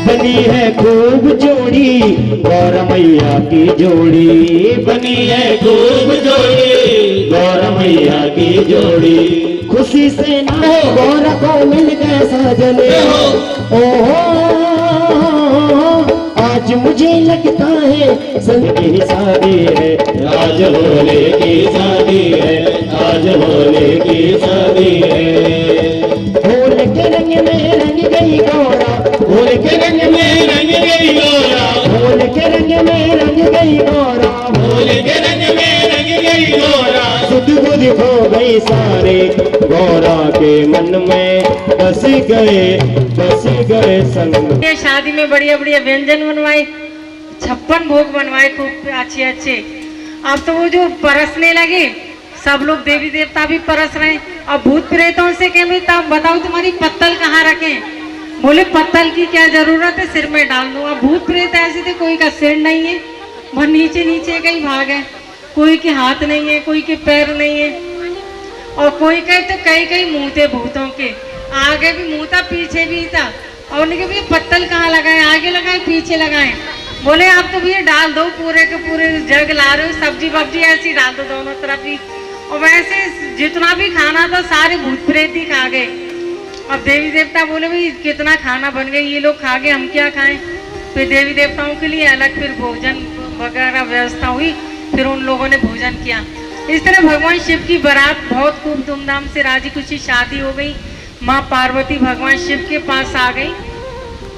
बनी है खूब जोड़ी गौरा मैया की जोड़ी, बनी है खूब जोड़ी गौरा मैया की जोड़ी, खुशी से ना गौरा को मिल गए साजने, ओहो आज मुझे लगता है संग की शादी है, आज भोले की शादी है, आज भोले की शादी है। फूल के रंग में रंग गई गौरा, फूल के रंग में रंग गई गौरा, फूल के रंग में रंग गई गौरा, फूल के रंग में रंग गई गौरा, सुध बुध खो गई सारे, गौरा के मन में बस गए संग। ये शादी में बढ़िया बढ़िया व्यंजन बनवाए, 56 भोग बनवाए खूब अच्छे अच्छे। अब तो वो जो परसने लगे, सब लोग देवी देवता भी परस रहे हैं। और भूत प्रेतों से कह भाई तब बताओ तुम्हारी पत्तल कहाँ रखें? बोले पत्तल की क्या जरूरत है, सिर में डाल दो। अब भूत प्रेत ऐसे थे, कोई का सिर नहीं है, वह नीचे नीचे कहीं भाग है, कोई के हाथ नहीं है, कोई के पैर नहीं है, और कोई कहे तो कई कई मुंह थे भूतों के, आगे भी मुंह था पीछे भी था। और उन्हें भैया पत्तल कहाँ लगाए, आगे लगाए पीछे लगाए? बोले आप तो भैया डाल दो, पूरे के पूरे जग ला रहे हो, सब्जी वब्जी ऐसी डाल दो दोनों तरफ ही। और वैसे जितना भी खाना था सारे भूत प्रेत ही खा गए। अब देवी देवता बोले भाई कितना खाना बन गया, ये लोग खा गए, हम क्या खाएं? फिर देवी देवताओं के लिए अलग फिर भोजन वगैरह व्यवस्था हुई, फिर उन लोगों ने भोजन किया। इस तरह भगवान शिव की बारात बहुत खूब धूमधाम से राजी खुशी शादी हो गई। माँ पार्वती भगवान शिव के पास आ गई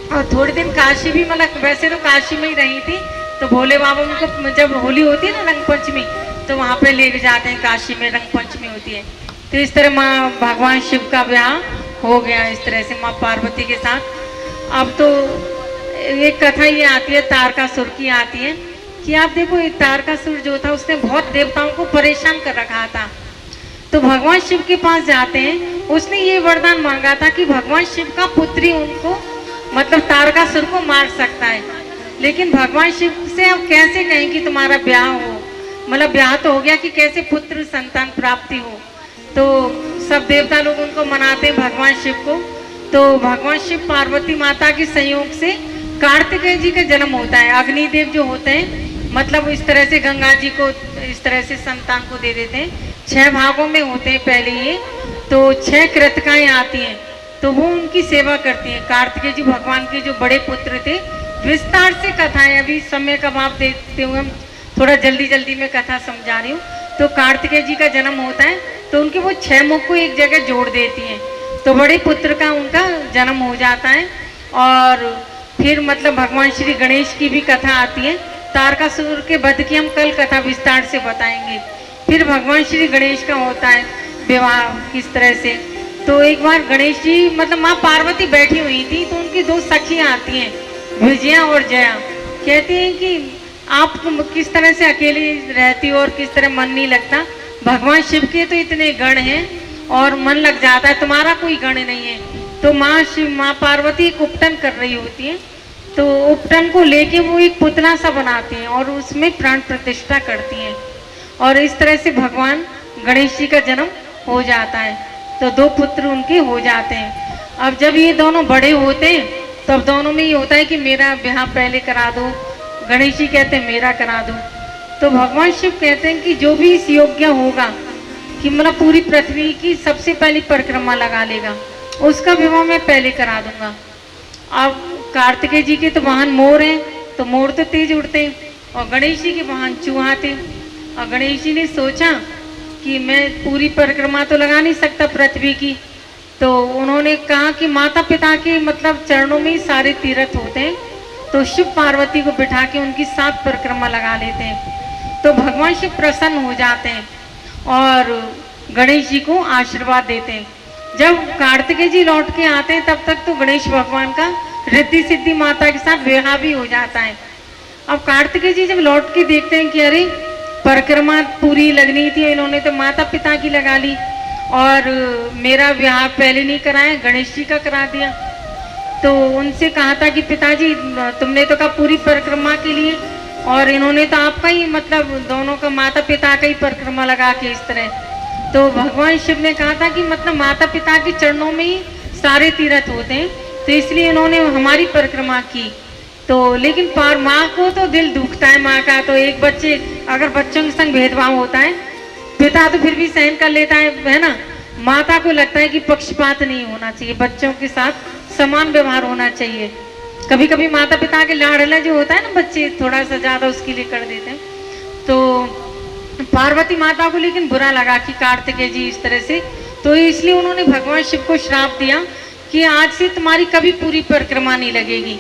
और थोड़े दिन काशी भी, मतलब वैसे तो काशी में ही रही थी, तो भोले बाबा उनको जब होली होती है ना रंग पंचमी, तो वहाँ पे ले जाते हैं, काशी में रंग पंचमी होती है। तो इस तरह माँ भगवान शिव का ब्याह हो गया इस तरह से माँ पार्वती के साथ। अब तो एक कथा ये आती है तारकासुर की आती है कि आप देखो ये तारकासुर जो था उसने बहुत देवताओं को परेशान कर रखा था। तो भगवान शिव के पास जाते हैं, उसने ये वरदान मांगा था कि भगवान शिव का पुत्री उनको मतलब तारकासुर को मार सकता है। लेकिन भगवान शिव से अब कैसे कहें कि तुम्हारा ब्याह हो, मतलब ब्याह तो हो गया कि कैसे पुत्र संतान प्राप्ति हो। तो सब देवता लोग उनको मनाते हैं भगवान शिव को। तो भगवान शिव पार्वती माता के संयोग से कार्तिकेय जी का जन्म होता है। अग्निदेव जो होते हैं मतलब इस तरह से गंगा जी को इस तरह से संतान को दे देते हैं। 6 भागों में होते हैं पहले ये, तो 6 कृतिकाएं आती हैं, तो वो उनकी सेवा करती हैं। कार्तिकेय जी भगवान के जो बड़े पुत्र थे, विस्तार से कथाएं अभी समय का माप देते हुए हम थोड़ा जल्दी जल्दी में कथा समझा रही हूँ। तो कार्तिकेय जी का जन्म होता है, तो उनके वो 6 मुख को एक जगह जोड़ देती हैं, तो बड़े पुत्र का उनका जन्म हो जाता है। और फिर मतलब भगवान श्री गणेश की भी कथा आती है। तारकासुर के वध की हम कल कथा विस्तार से बताएंगे। फिर भगवान श्री गणेश का होता है विवाह किस तरह से। तो एक बार गणेश जी मतलब माँ पार्वती बैठी हुई थी, तो उनकी 2 सखियाँ आती हैं, विजया और जया। कहती हैं कि आप किस तरह से अकेली रहती हो और किस तरह मन नहीं लगता, भगवान शिव के तो इतने गण हैं और मन लग जाता है, तुम्हारा कोई गण नहीं है। तो माँ पार्वती एक उपटन कर रही होती है, तो उपटन को लेके वो एक पुतला सा बनाती हैं और उसमें प्राण प्रतिष्ठा करती हैं, और इस तरह से भगवान गणेश जी का जन्म हो जाता है। तो 2 पुत्र उनके हो जाते हैं। अब जब ये दोनों बड़े होते हैं, तब दोनों में ये होता है कि मेरा ब्याह पहले करा दो। गणेश जी कहते हैं मेरा करा दो। तो भगवान शिव कहते हैं कि जो भी इस योग्य होगा कि मतलब पूरी पृथ्वी की सबसे पहली परिक्रमा लगा लेगा, उसका विवाह मैं पहले करा दूंगा। अब कार्तिकेय जी के तो वाहन मोर हैं, तो मोर तो तेज उड़ते हैं, और गणेश जी के वाहन चूहा थे। और गणेश जी ने सोचा कि मैं पूरी परिक्रमा तो लगा नहीं सकता पृथ्वी की, तो उन्होंने कहा कि माता पिता के मतलब चरणों में ही सारे तीर्थ होते हैं, तो शिव पार्वती को बिठा के उनकी 7 परिक्रमा लगा लेते हैं। तो भगवान शिव प्रसन्न हो जाते हैं और गणेश जी को आशीर्वाद देते हैं। जब कार्तिकेय जी लौट के आते हैं, तब तक तो गणेश भगवान का रिद्धि सिद्धि माता के साथ विवाह भी हो जाता है। अब कार्तिकेय जी जब लौट के देखते हैं कि अरे परिक्रमा पूरी लगनी थी, इन्होंने तो माता पिता की लगा ली और मेरा विवाह पहले नहीं कराया, गणेश जी का करा दिया। तो उनसे कहा था कि पिताजी तुमने तो कहा पूरी परिक्रमा के लिए, और इन्होंने तो आपका ही मतलब दोनों का माता पिता का ही परिक्रमा लगा के इस तरह। तो भगवान शिव ने कहा था कि मतलब माता पिता के चरणों में ही सारे तीर्थ होते हैं, तो इसलिए इन्होंने हमारी परिक्रमा की। तो लेकिन माँ को तो दिल दुखता है, माँ का तो एक बच्चे अगर बच्चों के संग भेदभाव होता है, पिता तो फिर भी सहन कर लेता है ना। माता को लगता है कि पक्षपात नहीं होना चाहिए, बच्चों के साथ समान व्यवहार होना चाहिए। कभी कभी माता पिता के लाडला जो होता है ना, बच्चे थोड़ा सा ज्यादा उसके लिए कर देते हैं। तो पार्वती माता को लेकिन बुरा लगा कि कार्तिकेय जी इस तरह से, तो इसलिए उन्होंने भगवान शिव को श्राप दिया कि आज से तुम्हारी कभी पूरी परिक्रमा नहीं लगेगी,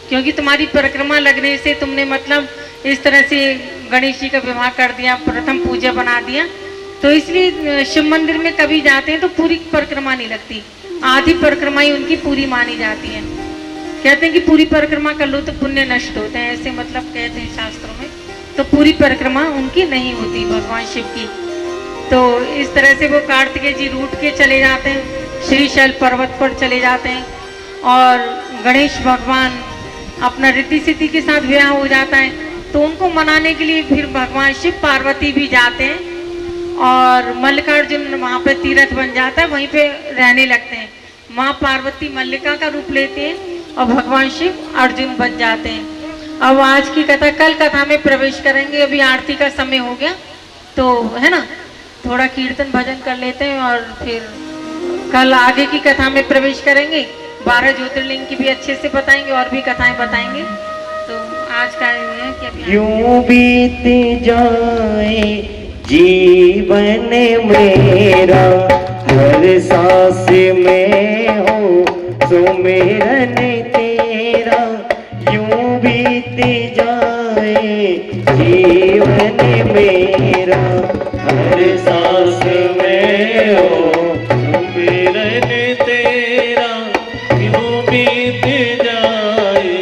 क्योंकि तुम्हारी परिक्रमा लगने से तुमने मतलब इस तरह से गणेश जी का विवाह कर दिया, प्रथम पूजा बना दिया, तो इसलिए शिव मंदिर में कभी जाते हैं तो पूरी परिक्रमा नहीं लगती, आधी परिक्रमा ही उनकी पूरी मानी जाती है। कहते हैं कि पूरी परिक्रमा कर लो तो पुण्य नष्ट होते हैं, ऐसे मतलब कहते हैं शास्त्रों में। तो पूरी परिक्रमा उनकी नहीं होती भगवान शिव की। तो इस तरह से वो कार्तिकेय जी रूठ के चले जाते हैं, श्रीशैल पर्वत पर चले जाते हैं, और गणेश भगवान अपना रिद्धि सिद्धि के साथ विवाह हो जाता है। तो उनको मनाने के लिए फिर भगवान शिव पार्वती भी जाते हैं, और मल्लिकार्जुन वहाँ पे तीर्थ बन जाता है, वहीं पे रहने लगते हैं। माँ पार्वती मल्लिका का रूप लेते हैं और भगवान शिव अर्जुन बन जाते हैं। अब आज की कथा, कल कथा में प्रवेश करेंगे। अभी आरती का समय हो गया तो है ना, थोड़ा कीर्तन भजन कर लेते हैं और फिर कल आगे की कथा में प्रवेश करेंगे। 12 ज्योतिर्लिंग की भी अच्छे से बताएंगे और भी कथाएं बताएंगे। तो आज का ये है कि अभी यूं बीत जाए जीवन मेरा, हर सांस में हो सुमिरन तेरा। यूं बीत जाए जीवन मेरा, हर सांस में हो सुमिरन तेरा, यूं बीत जाए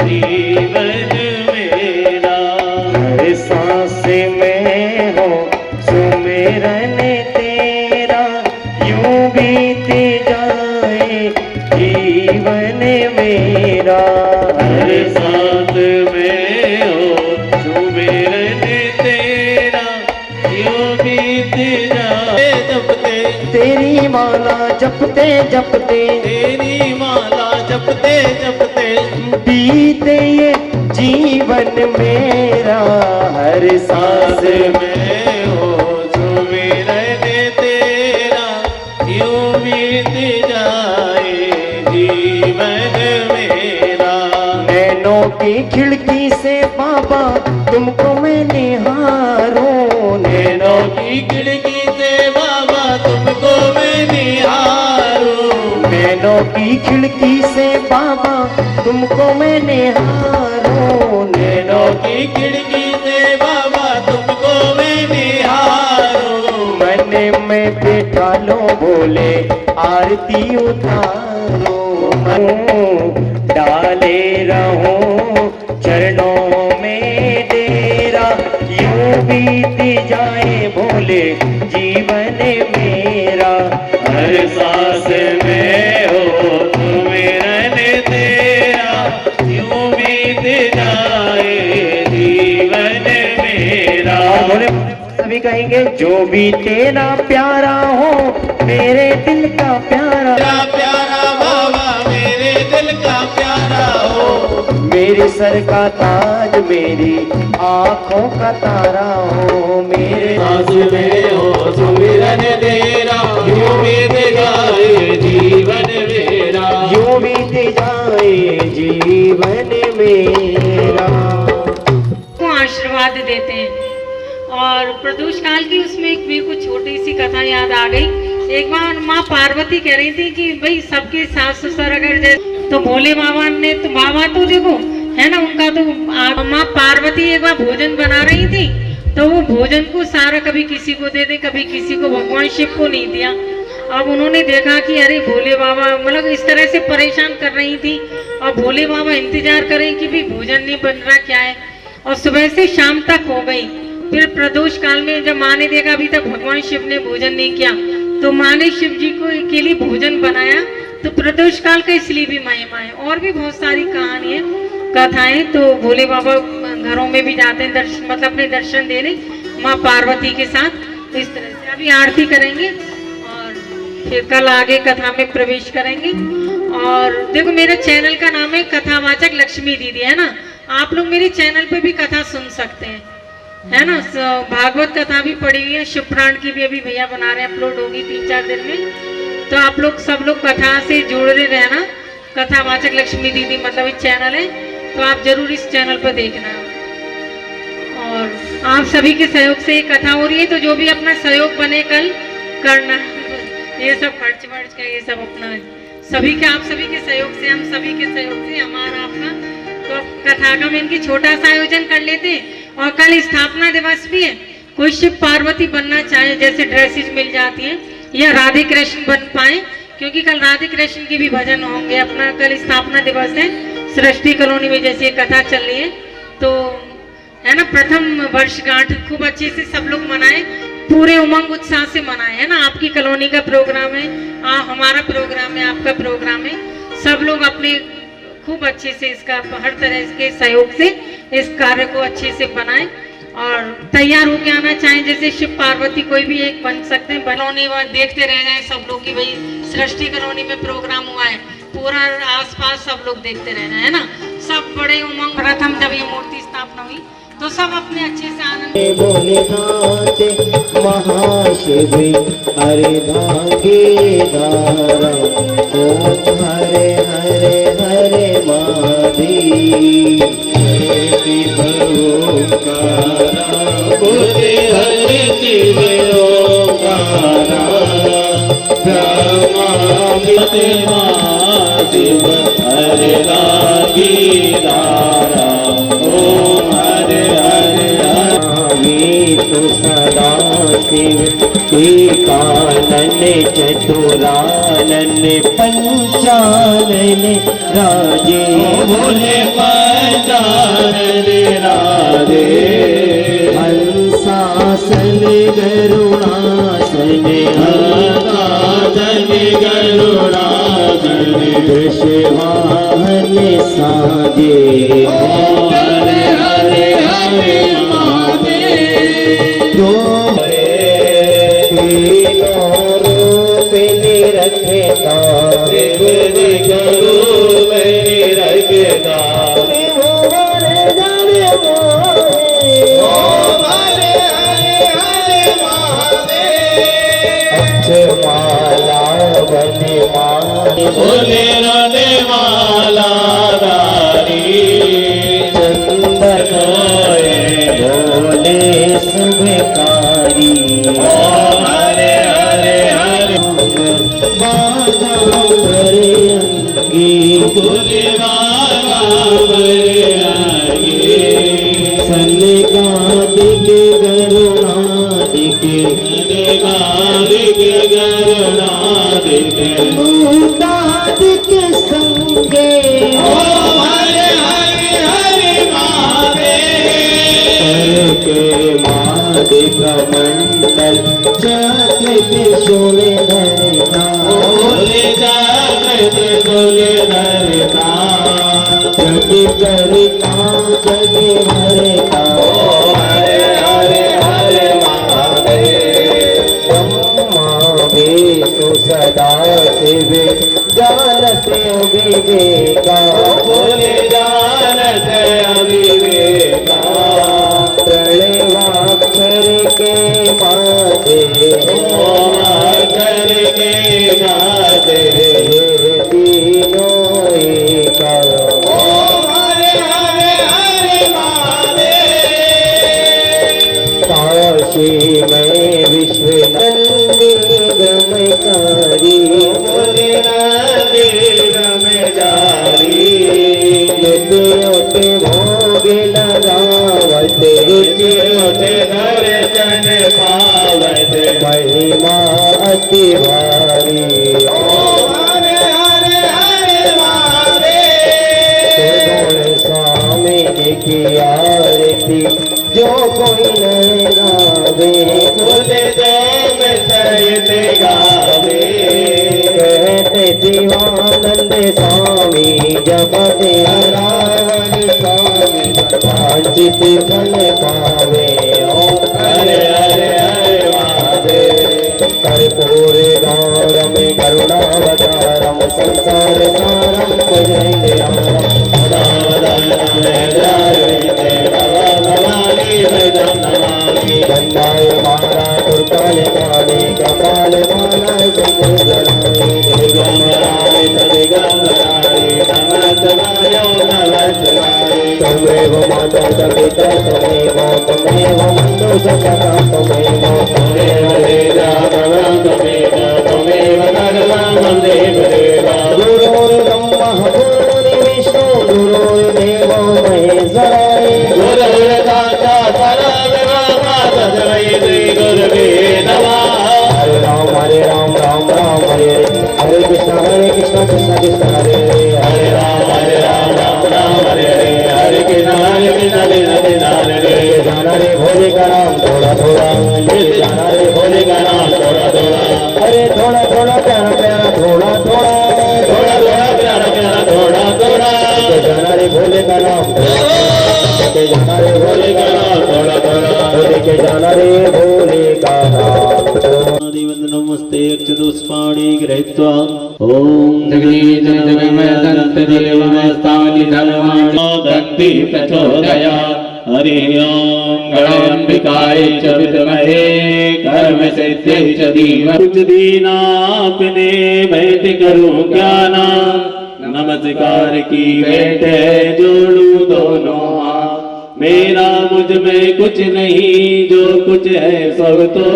जीवन मेरा। हर सांस में हो सुमिरन तेरा, यूं बीत जाए जीवन मेरा। हर सांस में हो सुमिरन तेरा, यूं बीत जाए। जपते तेरी माला जपते जपते, तेरी माला जपते जपते, बीते ये जीवन मेरा। हर सांस में हो सुमिरन तेरा, यूं बीत जाए जीवन मेरा। नैनों की खिड़की से बाबा तुमको मैं निहारूं। नैनों की खिड़की से बाबा तुमको मैं निहारूं। नैनों की खिड़की से बाबा तुमको मैं निहारूं। नैनों की खिड़की से बाबा तुमको मैं निहारूं। मन में बैठा लो बोले आरती उतारो। मन डाले रहूं चरणों में डेरा, यूं बीत जाए बोले जीवन मेरा। हर सांस में हो सुमिरन तेरा, यूं बीत जाए जीवन मेरा। बोले सभी कहेंगे जो भी तेरा प्यारा हो मेरे दिल का प्यारा। तेरा प्यारा बाबा मेरे दिल का प्यारा हो। मेरे सर का ताज मेरी आंखों का तारा हो। मेरे सांस में हो सुमिरन तेरा, यूं बीत जाए जीवन मेरा। यूं बीत जाए जीवन मेरा। को आशीर्वाद देते हैं। और प्रदोष काल की उसमें एक मेरे को छोटी सी कथा याद आ गई। एक बार माँ पार्वती कह रही थी कि भाई सबके सास ससुर अगर तो भोले बाबा ने तो बाबा तो देखो है ना उनका तो माँ पार्वती एक बार भोजन बना रही थी, तो वो भोजन को सारा कभी किसी को दे दे, कभी किसी को, भगवान शिव को नहीं दिया। अब उन्होंने देखा कि अरे भोले बाबा मतलब इस तरह से परेशान कर रही थी, और भोले बाबा इंतजार करें कि भाई भोजन नहीं बन रहा क्या है। और सुबह से शाम तक हो गई। फिर प्रदोष काल में जब माँ ने देखा अभी तक भगवान शिव ने भोजन नहीं किया, तो माँ ने शिव जी को के लिए भोजन बनाया। तो प्रदोष काल का इसलिए भी महिमा है। और भी बहुत सारी कहानी है, कथाएं। तो भोले बाबा घरों में भी जाते हैं दर्शन, मतलब अपने दर्शन देने माँ पार्वती के साथ। इस तरह से अभी आरती करेंगे और फिर कल आगे कथा में प्रवेश करेंगे। और देखो मेरे चैनल का नाम है कथावाचक लक्ष्मी दीदी, है ना। आप लोग मेरे चैनल पे भी कथा सुन सकते हैं, है ना। भागवत कथा भी पड़ी हुई है, शिव पुराण की भी अभी भैया बना रहे हैं, अपलोड होगी 3-4 दिन में। तो आप लोग सब लोग कथा से जुड़े रहना। कथावाचक लक्ष्मी दीदी मतलब एक चैनल है, तो आप जरूर इस चैनल पर देखना। और आप सभी के सहयोग से ये कथा हो रही है, तो जो भी अपना सहयोग बने कल करना। ये सब खर्च वर्च का ये सब अपना है सभी के, आप सभी के सहयोग से, हम सभी के सहयोग से, हमारा आपका। तो कथा का में इनकी छोटा सा आयोजन कर लेते हैं। और कल स्थापना दिवस भी है, कोई शिव पार्वती बनना चाहे, जैसे ड्रेसेस मिल जाती है, या राधे कृष्ण बन पाए, क्योंकि कल राधे कृष्ण के भी भजन होंगे। अपना कल स्थापना दिवस है, सृष्टि कॉलोनी में जैसे ये कथा चल रही है, तो है ना, प्रथम वर्षगांठ खूब अच्छे से सब लोग मनाए, पूरे उमंग उत्साह से मनाए, है ना। आपकी कॉलोनी का प्रोग्राम है, हमारा प्रोग्राम है, आपका प्रोग्राम है, सब लोग अपने खूब अच्छे से इसका हर तरह के सहयोग से इस कार्य को अच्छे से बनाएं और तैयार होके आना चाहें। जैसे शिव पार्वती कोई भी एक बन सकते हैं, कॉलोनी देखते रह जाए सब लोग कि भाई सृष्टि कॉलोनी में प्रोग्राम हुआ है, पूरा आसपास सब लोग देखते रह जाए, है ना। सब बड़े उमंग, प्रथम जब ये मूर्ति स्थापना हुई तो सब अपने अच्छे से आनंद। भोलेनाथ महाशिव हरे भागे धारा, ओम हरे हरे हरे महादेव, हरे ओंकारा बोले हरे शिव ओंकारा, ब्रह्मा विष्णु महादेव हरे भागीदारा, ओम हरे हरे हरे तो सदा शिव एकानन चतुरानन पंचानन राजे, बोले पंचानन राधे, हंसासन गरुणासन हंसासन गरुडासन, वृषवाहन साजे, हरे हरे हरे महादेव, जो तीनों रूप निरखता, त्रिवेणी करो मेरी रखता, त्रिभुवन जन मोहे, ओम हरे हरे हरे महादेव, अक्षमाला वनमाली, बोले रने माला धारी, चंदन भोले शुभकारी, ओम हरे हरे हरे बाजा करे अंगी, बोले बाबा मेरे आगे, सनकादिक गरुणादिक, गालिक गरुणादिक, भूतादिक संगे, ओम हरे हरे हरे महादेव, के मादिक मंडल चक्र शोले धरता, बोले जागृत बोले धरता, जग करता जग हरता, ओम हरे हरे हरे महादेव, ब्रह्मा विष्णु सदा शिव जानते विवेका, बोले जानत अविवेका, प्रणवाक्षर के मादे, ओम अक्षर के नादे, तीनों एका, ओम हरे हरे हरे महादेव, काशी में विश्व नंदी ब्रह्मकारी, बोले नंदी ब्रह्मचारी, नित्योटे भोग लगावत, रुचि दर्शन पावत, महिमा अति भारी, ओम हरे हरे हरे महादेव, स्वामी की आरती जो कोई न गावे, बोले जो मैं सहित गावे, कहते शिवानंद स्वामी जब नारायण स्वामी, वांछित फल पावे, ओम हरे हरे हरे महादेव, कर्पूर गौरम करुणावतारम संसार सारम भुजंगयारम, सदा नमामि, गंगाय माला दुर्गाय काले कपाल माला जगदलाय, दिगंबराय दिगंबराय, नमः शिवाय नमः शिवाय, त्वमेव माता च पिता त्वमेव मनुष्यः त्वमेव, त्वमेव वेदा भगवान् त्वमेव, त्वमेव सर्वं वन्देव देवा, गुरुर्ब्रह्मा गुरुर्विष्णु गुरुर्देवो महेश्वराय, गुरुर्साक्षात् परब्रह्म तस्मै लेके जाना रे भोले का नाम थोड़ा थोड़ा, अरे थोड़ा थोड़ा प्यारा प्यारा थोड़ा थोड़ा, थोड़ा थोड़ा प्यारा प्यारा थोड़ा थोड़ा, लेके जाना रे भोले का नाम, लेके जाना रे भोले का नाम थोड़ा थोड़ा, लेके जाना रे भोले का नाम। नमस्ते चतुष्पाणी गृहीत्वा ओम भक्ति प्रचोदयात्। हरि ओम गणाम्बिकाय च विद्महे कर्म सिद्धिं च धीमहि। कुछ दिन आपने बैठ करूं क्या ना, नमस्कार की बैठे जोड़ू दोनों हाथ। मेरा मुझ में कुछ नहीं, जो कुछ है सब तो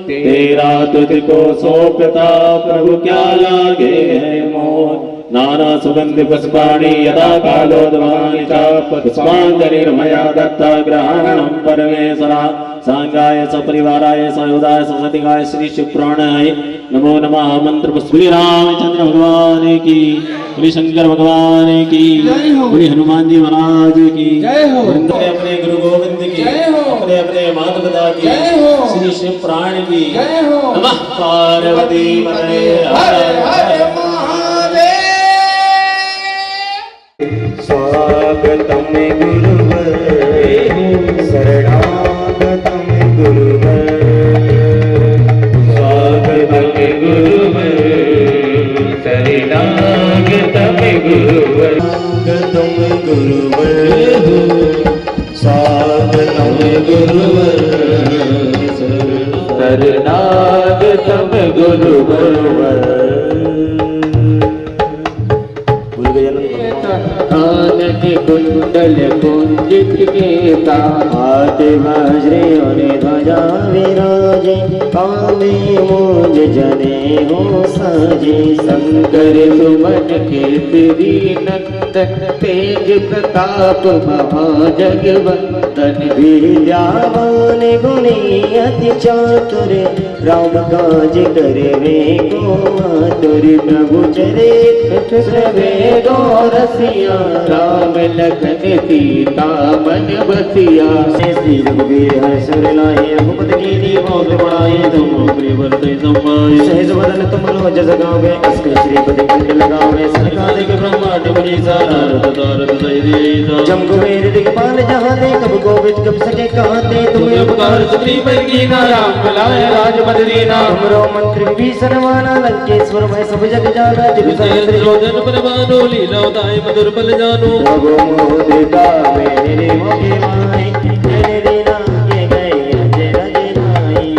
तेरा, तुझको सौंपता प्रभु क्या लागे है मोह। नाना सुगंधि पुष्पाणि यदा कालोद्भवानि च पुष्पाञ्जलिर्मया दत्ता ग्रहणं परमेश्वरा। सांगाय सपरिवाराय सयोदाय ससतिकाय श्री शिवपुराणाय नमो नमः। मंत्र पुष्पी रामचंद्र भगवान की, श्री शंकर भगवान की, श्री हनुमान जी महाराज की जय हो। अपने गुरु गोविंद की जय हो, अपने अपने माता पिता की जय हो, श्री शिव पुराण की जय हो। नमः पार्वती पते हर हर महादेव। स्वागतम गुरुवर शरणागतम गुरुवर, स्वागतम गुरुवर शरणागतम गुरुवर, स्वागतम गुरुवर स्वागतम गुरुवर शरणागतम गुरुवर। कानन कुंडल कुंजित केता, हाथ वज्र और ध्वजा विराजे, कांधे मूंज जने हो साजे। शंकर सुमन केसरी नंदन, तेज प्रताप महाजगवंदन। विद्यावान गुणी अति चातुर, राम काज करवे को आतुर। प्रभु चरित श्रवे गो रसिया, राम लखन सीता मन बसिया। श्री रघुवीर हर्ष उर लाए, रघुपति कीन्ही बहुत बड़ाई। तुम प्रियव्रत समाये, सहज वदन तुम जस गावे। अस्कर श्रीपति कंठ लगावे, सनकादिक ब्रह्मांड मुनि सारा। जम कुबेर दिक्पाल जहाँ ते, कब कोविद कब सके कहाँ ते। तुम्हें उपकार स्त्री पर कीना, राम बुलाए राजपद दीना। तुमरो मंत्र विभीषण माना, लंकेश्वर मैं सब जग जाना। रोदन परवानो, लीला उदाय मधुर पल जानो। प्रभु मोदिका मेरे मोहि माई, तेरे बिना ये गए अजर अजराई।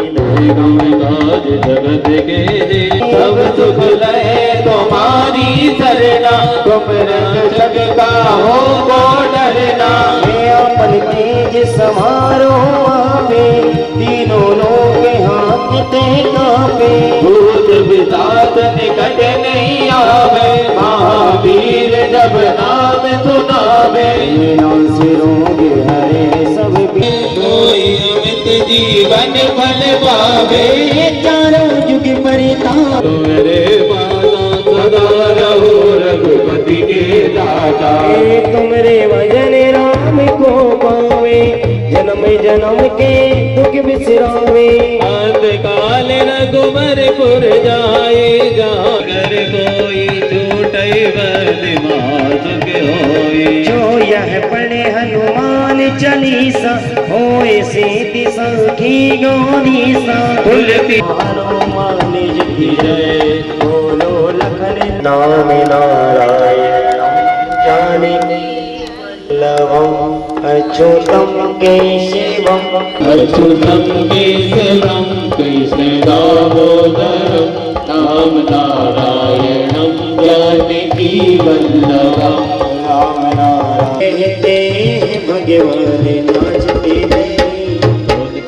काज जगत के दे, सब सुख लहे तुम्हारी सरना। तुम रंग जग का हो को डरना। मैं अपन तेज समारो आपे, तीनों लोग हाथ ते कांपे। भूत पिशाच निकट नहीं आवे, महावीर जब नाम सुनावे। रोग हरे सब कोई अमित जीवन फल पावे। चारों युग परिताप, मेरे पासा सदा रहो रघुपति के दाता। तुमरे भजन राम को पावे, जन्म जन्म के दुख बिसरावे। अंतकाल रघुवरपुर जाए, जागर कोई छूटे बदमाश होई। जो यह पढ़े हनुमान चालीसा, होए सिद्धि सखी गौरीसा। तुलसी हनुमान जी की जय, बोलो लखन नाम नारायण जानकी लवम अच्युतम केशवम। अच्युतम केशवम कृष्ण दामोदरम, राम नारायणम जानकी वल्लभम। राम नारायण भगवान नाचते नहीं,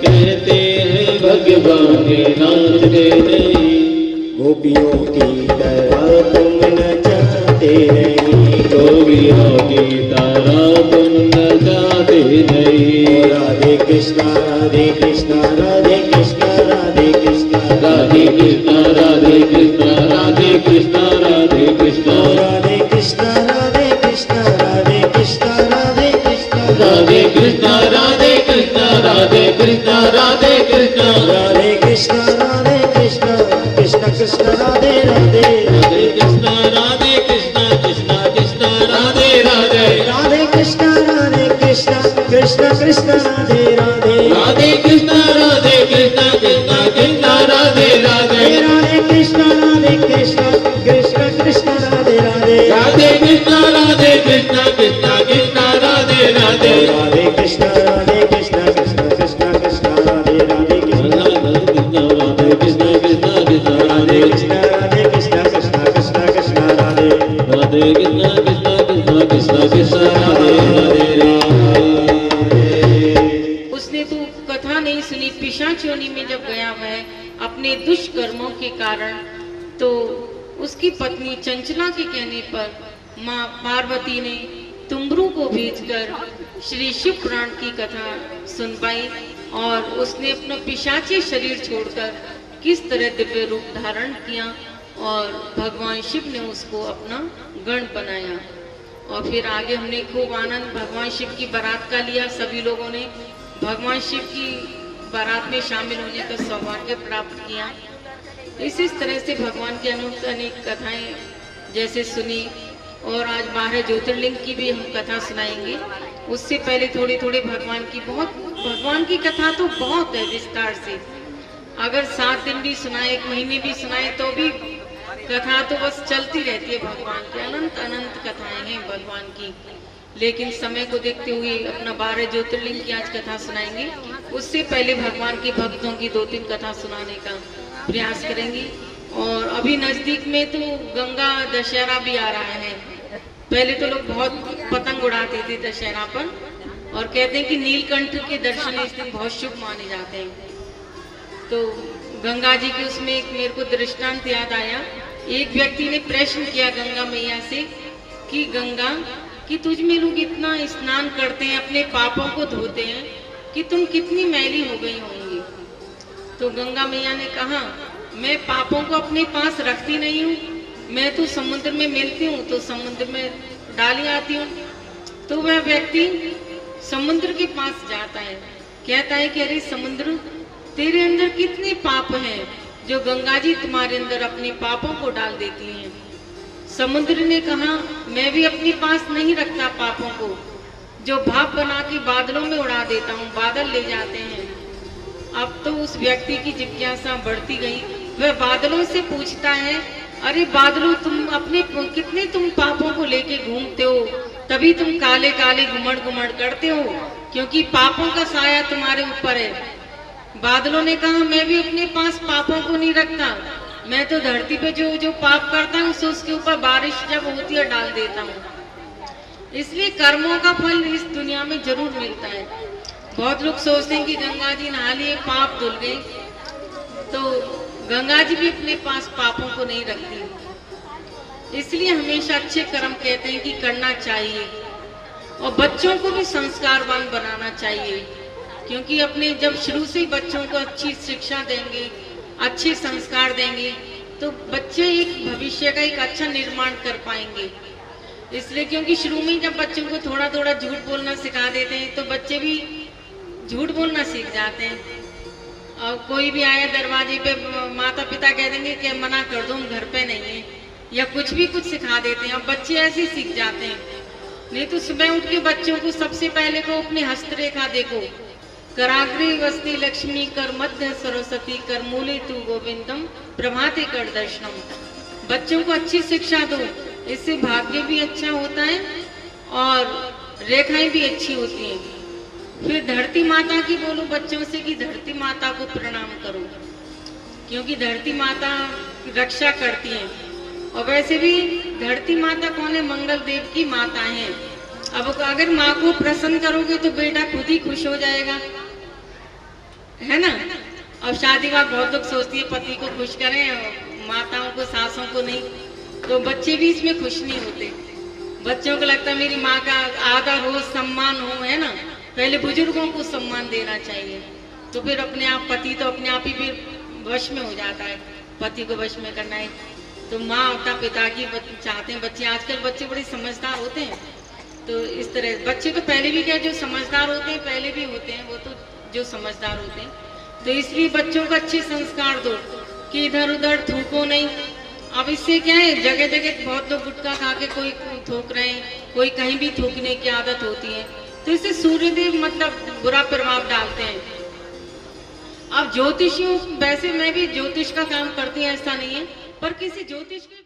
कहते हैं भगवान नाचते नहीं। गोपियों की तरह तुम नचाते नहीं। गोपियों की तरह तुम नचाते नहीं। राधे कृष्णा राधे कृष्णा राधे कृष्णा राधे कृष्णा राधे कृष्णा राधे कृष्णा राधे कृष्णा राधे कृष्णा राधे कृष्णा राधे कृष्णा राधे कृष्णा राधे कृष्णा राधे कृष्णा राधे कृष्णा राधे कृष्णा राधे राधे कृष्ण कृष्ण कृष्ण राधे राधे राधे कृष्ण कृष्ण कृष्ण राधे राधे राधे कृष्ण कृष्ण कृष्ण राधे राधे राधे कृष्ण कृष्ण कृष्ण राधे राधे राधे कृष्ण कृष्ण कृष्ण राधे राधे राधे कृष्ण कृष्ण कृष्ण राधे राधे राधे कृष्ण कृष्ण कृष्ण कृष्ण राधे राधे राधे कृष्ण कृष्ण कृष्ण राधे राधे कृष्ण कृष्ण कृष्ण राधे राधे कृष्ण कृष्ण कृष्ण राधे उसने तो कथा नहीं सुनी। पिशाचोनी में जब गया वह अपने दुष्कर्मों के कारण, तो उसकी पत्नी चंचला के कहने पर माँ पार्वती ने तुम्बरू को भेजकर श्री शिव पुराण की कथा सुनवाई और उसने अपना पिशाची शरीर छोड़कर किस तरह दिव्य रूप धारण किया और भगवान शिव ने उसको अपना गण बनाया। और फिर आगे हमने खूब आनंद भगवान शिव की बारात का लिया। सभी लोगों ने भगवान शिव की बारात में शामिल होने का सौभाग्य प्राप्त किया। इस तरह से भगवान की अनेक कथाएं जैसे सुनी और आज 12 ज्योतिर्लिंग की भी हम कथा सुनाएंगे। उससे पहले थोड़ी भगवान की कथा तो बहुत है विस्तार से। अगर 7 दिन भी सुनाए, 1 महीने भी सुनाए तो भी कथा तो बस चलती रहती है। भगवान की अनंत कथाएं हैं भगवान की, लेकिन समय को देखते हुए अपना 12 ज्योतिर्लिंग की आज कथा सुनाएंगे। उससे पहले भगवान के भक्तों की 2-3 कथा सुनाने का प्रयास करेंगे। और अभी नजदीक में तो गंगा दशहरा भी आ रहा है। पहले तो लोग बहुत पतंग उड़ाते थे दशहरा पर और कहते हैं कि नीलकंठ के दर्शन इस दिन बहुत शुभ माने जाते हैं। तो गंगा जी के उसमें एक मेरे को दृष्टांत याद आया। एक व्यक्ति ने प्रश्न किया गंगा मैया से कि गंगा कि तुझ में लोग इतना स्नान करते हैं, अपने पापों को धोते हैं, कि तुम कितनी मैली हो गई होंगी। तो गंगा मैया ने कहा, मैं पापों को अपने पास रखती नहीं हूँ, मैं तो समुद्र में मिलती हूँ तो समुद्र में डाली आती हूँ। तो वह व्यक्ति समुद्र के पास जाता है, कहता है कि अरे समुद्र, तेरे अंदर कितने पाप हैं जो गंगा जी तुम्हारे अंदर अपने पापों को डाल देती हैं। समुद्र ने कहा, मैं भी अपने पास नहीं रखता पापों को, जो भाप बना के बादलों में उड़ा देता हूँ, बादल ले जाते हैं। अब तो उस व्यक्ति की जिज्ञासा बढ़ती गई। वह बादलों से पूछता है, अरे बादलों, तुम अपने कितने तुम पापों को लेके घूमते हो, तभी तुम काले काले घुमड़ घुमड़ करते हो, क्योंकि पापों का साया तुम्हारे ऊपर है। बादलों ने कहा, मैं भी अपने पास पापों को नहीं रखता, मैं तो धरती पे जो जो पाप करता हूँ उसके ऊपर बारिश जब होती है डाल देता हूँ। इसलिए कर्मों का फल इस दुनिया में जरूर मिलता है। बहुत लोग सोचते हैं कि गंगा जी नहा लिए, पाप धुल गए, तो गंगा जी भी अपने पास पापों को नहीं रखती। इसलिए हमेशा अच्छे कर्म कहते हैं कि करना चाहिए और बच्चों को भी संस्कारवान बनाना चाहिए, क्योंकि अपने जब शुरू से ही बच्चों को अच्छी शिक्षा देंगे, अच्छे संस्कार देंगे, तो बच्चे एक भविष्य का एक अच्छा निर्माण कर पाएंगे। इसलिए क्योंकि शुरू में जब बच्चों को थोड़ा थोड़ा झूठ बोलना सिखा देते हैं तो बच्चे भी झूठ बोलना सीख जाते हैं। और कोई भी आया दरवाजे पे, माता पिता कह देंगे कि मना कर दो, हम घर पे नहीं है, या कुछ सिखा देते हैं। अब बच्चे ऐसे सीख जाते हैं। नहीं तो सुबह उठ के बच्चों को सबसे पहले को अपनी हस्तरेखा देखो, कराग्रे वस्ति लक्ष्मी, कर मध्य सरस्वती, कर मूले तू गोविंदम, प्रभाते कर दर्शनम। बच्चों को अच्छी शिक्षा दो, इससे भाग्य भी अच्छा होता है और रेखाएं भी अच्छी होती हैं। फिर धरती माता की बोलो बच्चों से कि धरती माता को प्रणाम करो, क्योंकि धरती माता रक्षा करती है। और वैसे भी धरती माता कौन है? मंगल देव की माता है। अब अगर माँ को प्रसन्न करोगे तो बेटा खुद ही खुश हो जाएगा, है ना। अब शादी बाद बहुत लोग सोचती है पति को खुश करें, माताओं को, सासों को नहीं, तो बच्चे भी इसमें खुश नहीं होते। बच्चों को लगता है मेरी माँ का आधा रोज सम्मान हो, है ना। पहले बुजुर्गों को सम्मान देना चाहिए, तो फिर अपने आप पति तो अपने आप ही फिर वश में हो जाता है। पति को वश में करना है तो माँ अपना पिता की चाहते हैं बच्चे। आजकल बच्चे बड़े समझदार होते हैं, तो इस तरह बच्चे तो पहले भी क्या जो समझदार होते हैं पहले भी होते हैं, वो तो जो समझदार होते हैं। तो इसलिए बच्चों को अच्छे संस्कार दो कि इधर उधर थूको नहीं। अब इससे क्या है, जगह जगह बहुत लोग गुटखा खा के कोई थूक रहे हैं, कोई कहीं भी थूकने की आदत होती है, तो इससे सूर्यदेव मतलब बुरा प्रभाव डालते हैं। अब ज्योतिषियों, वैसे मैं भी ज्योतिष का काम करती हूँ, ऐसा नहीं है, पर किसी ज्योतिष के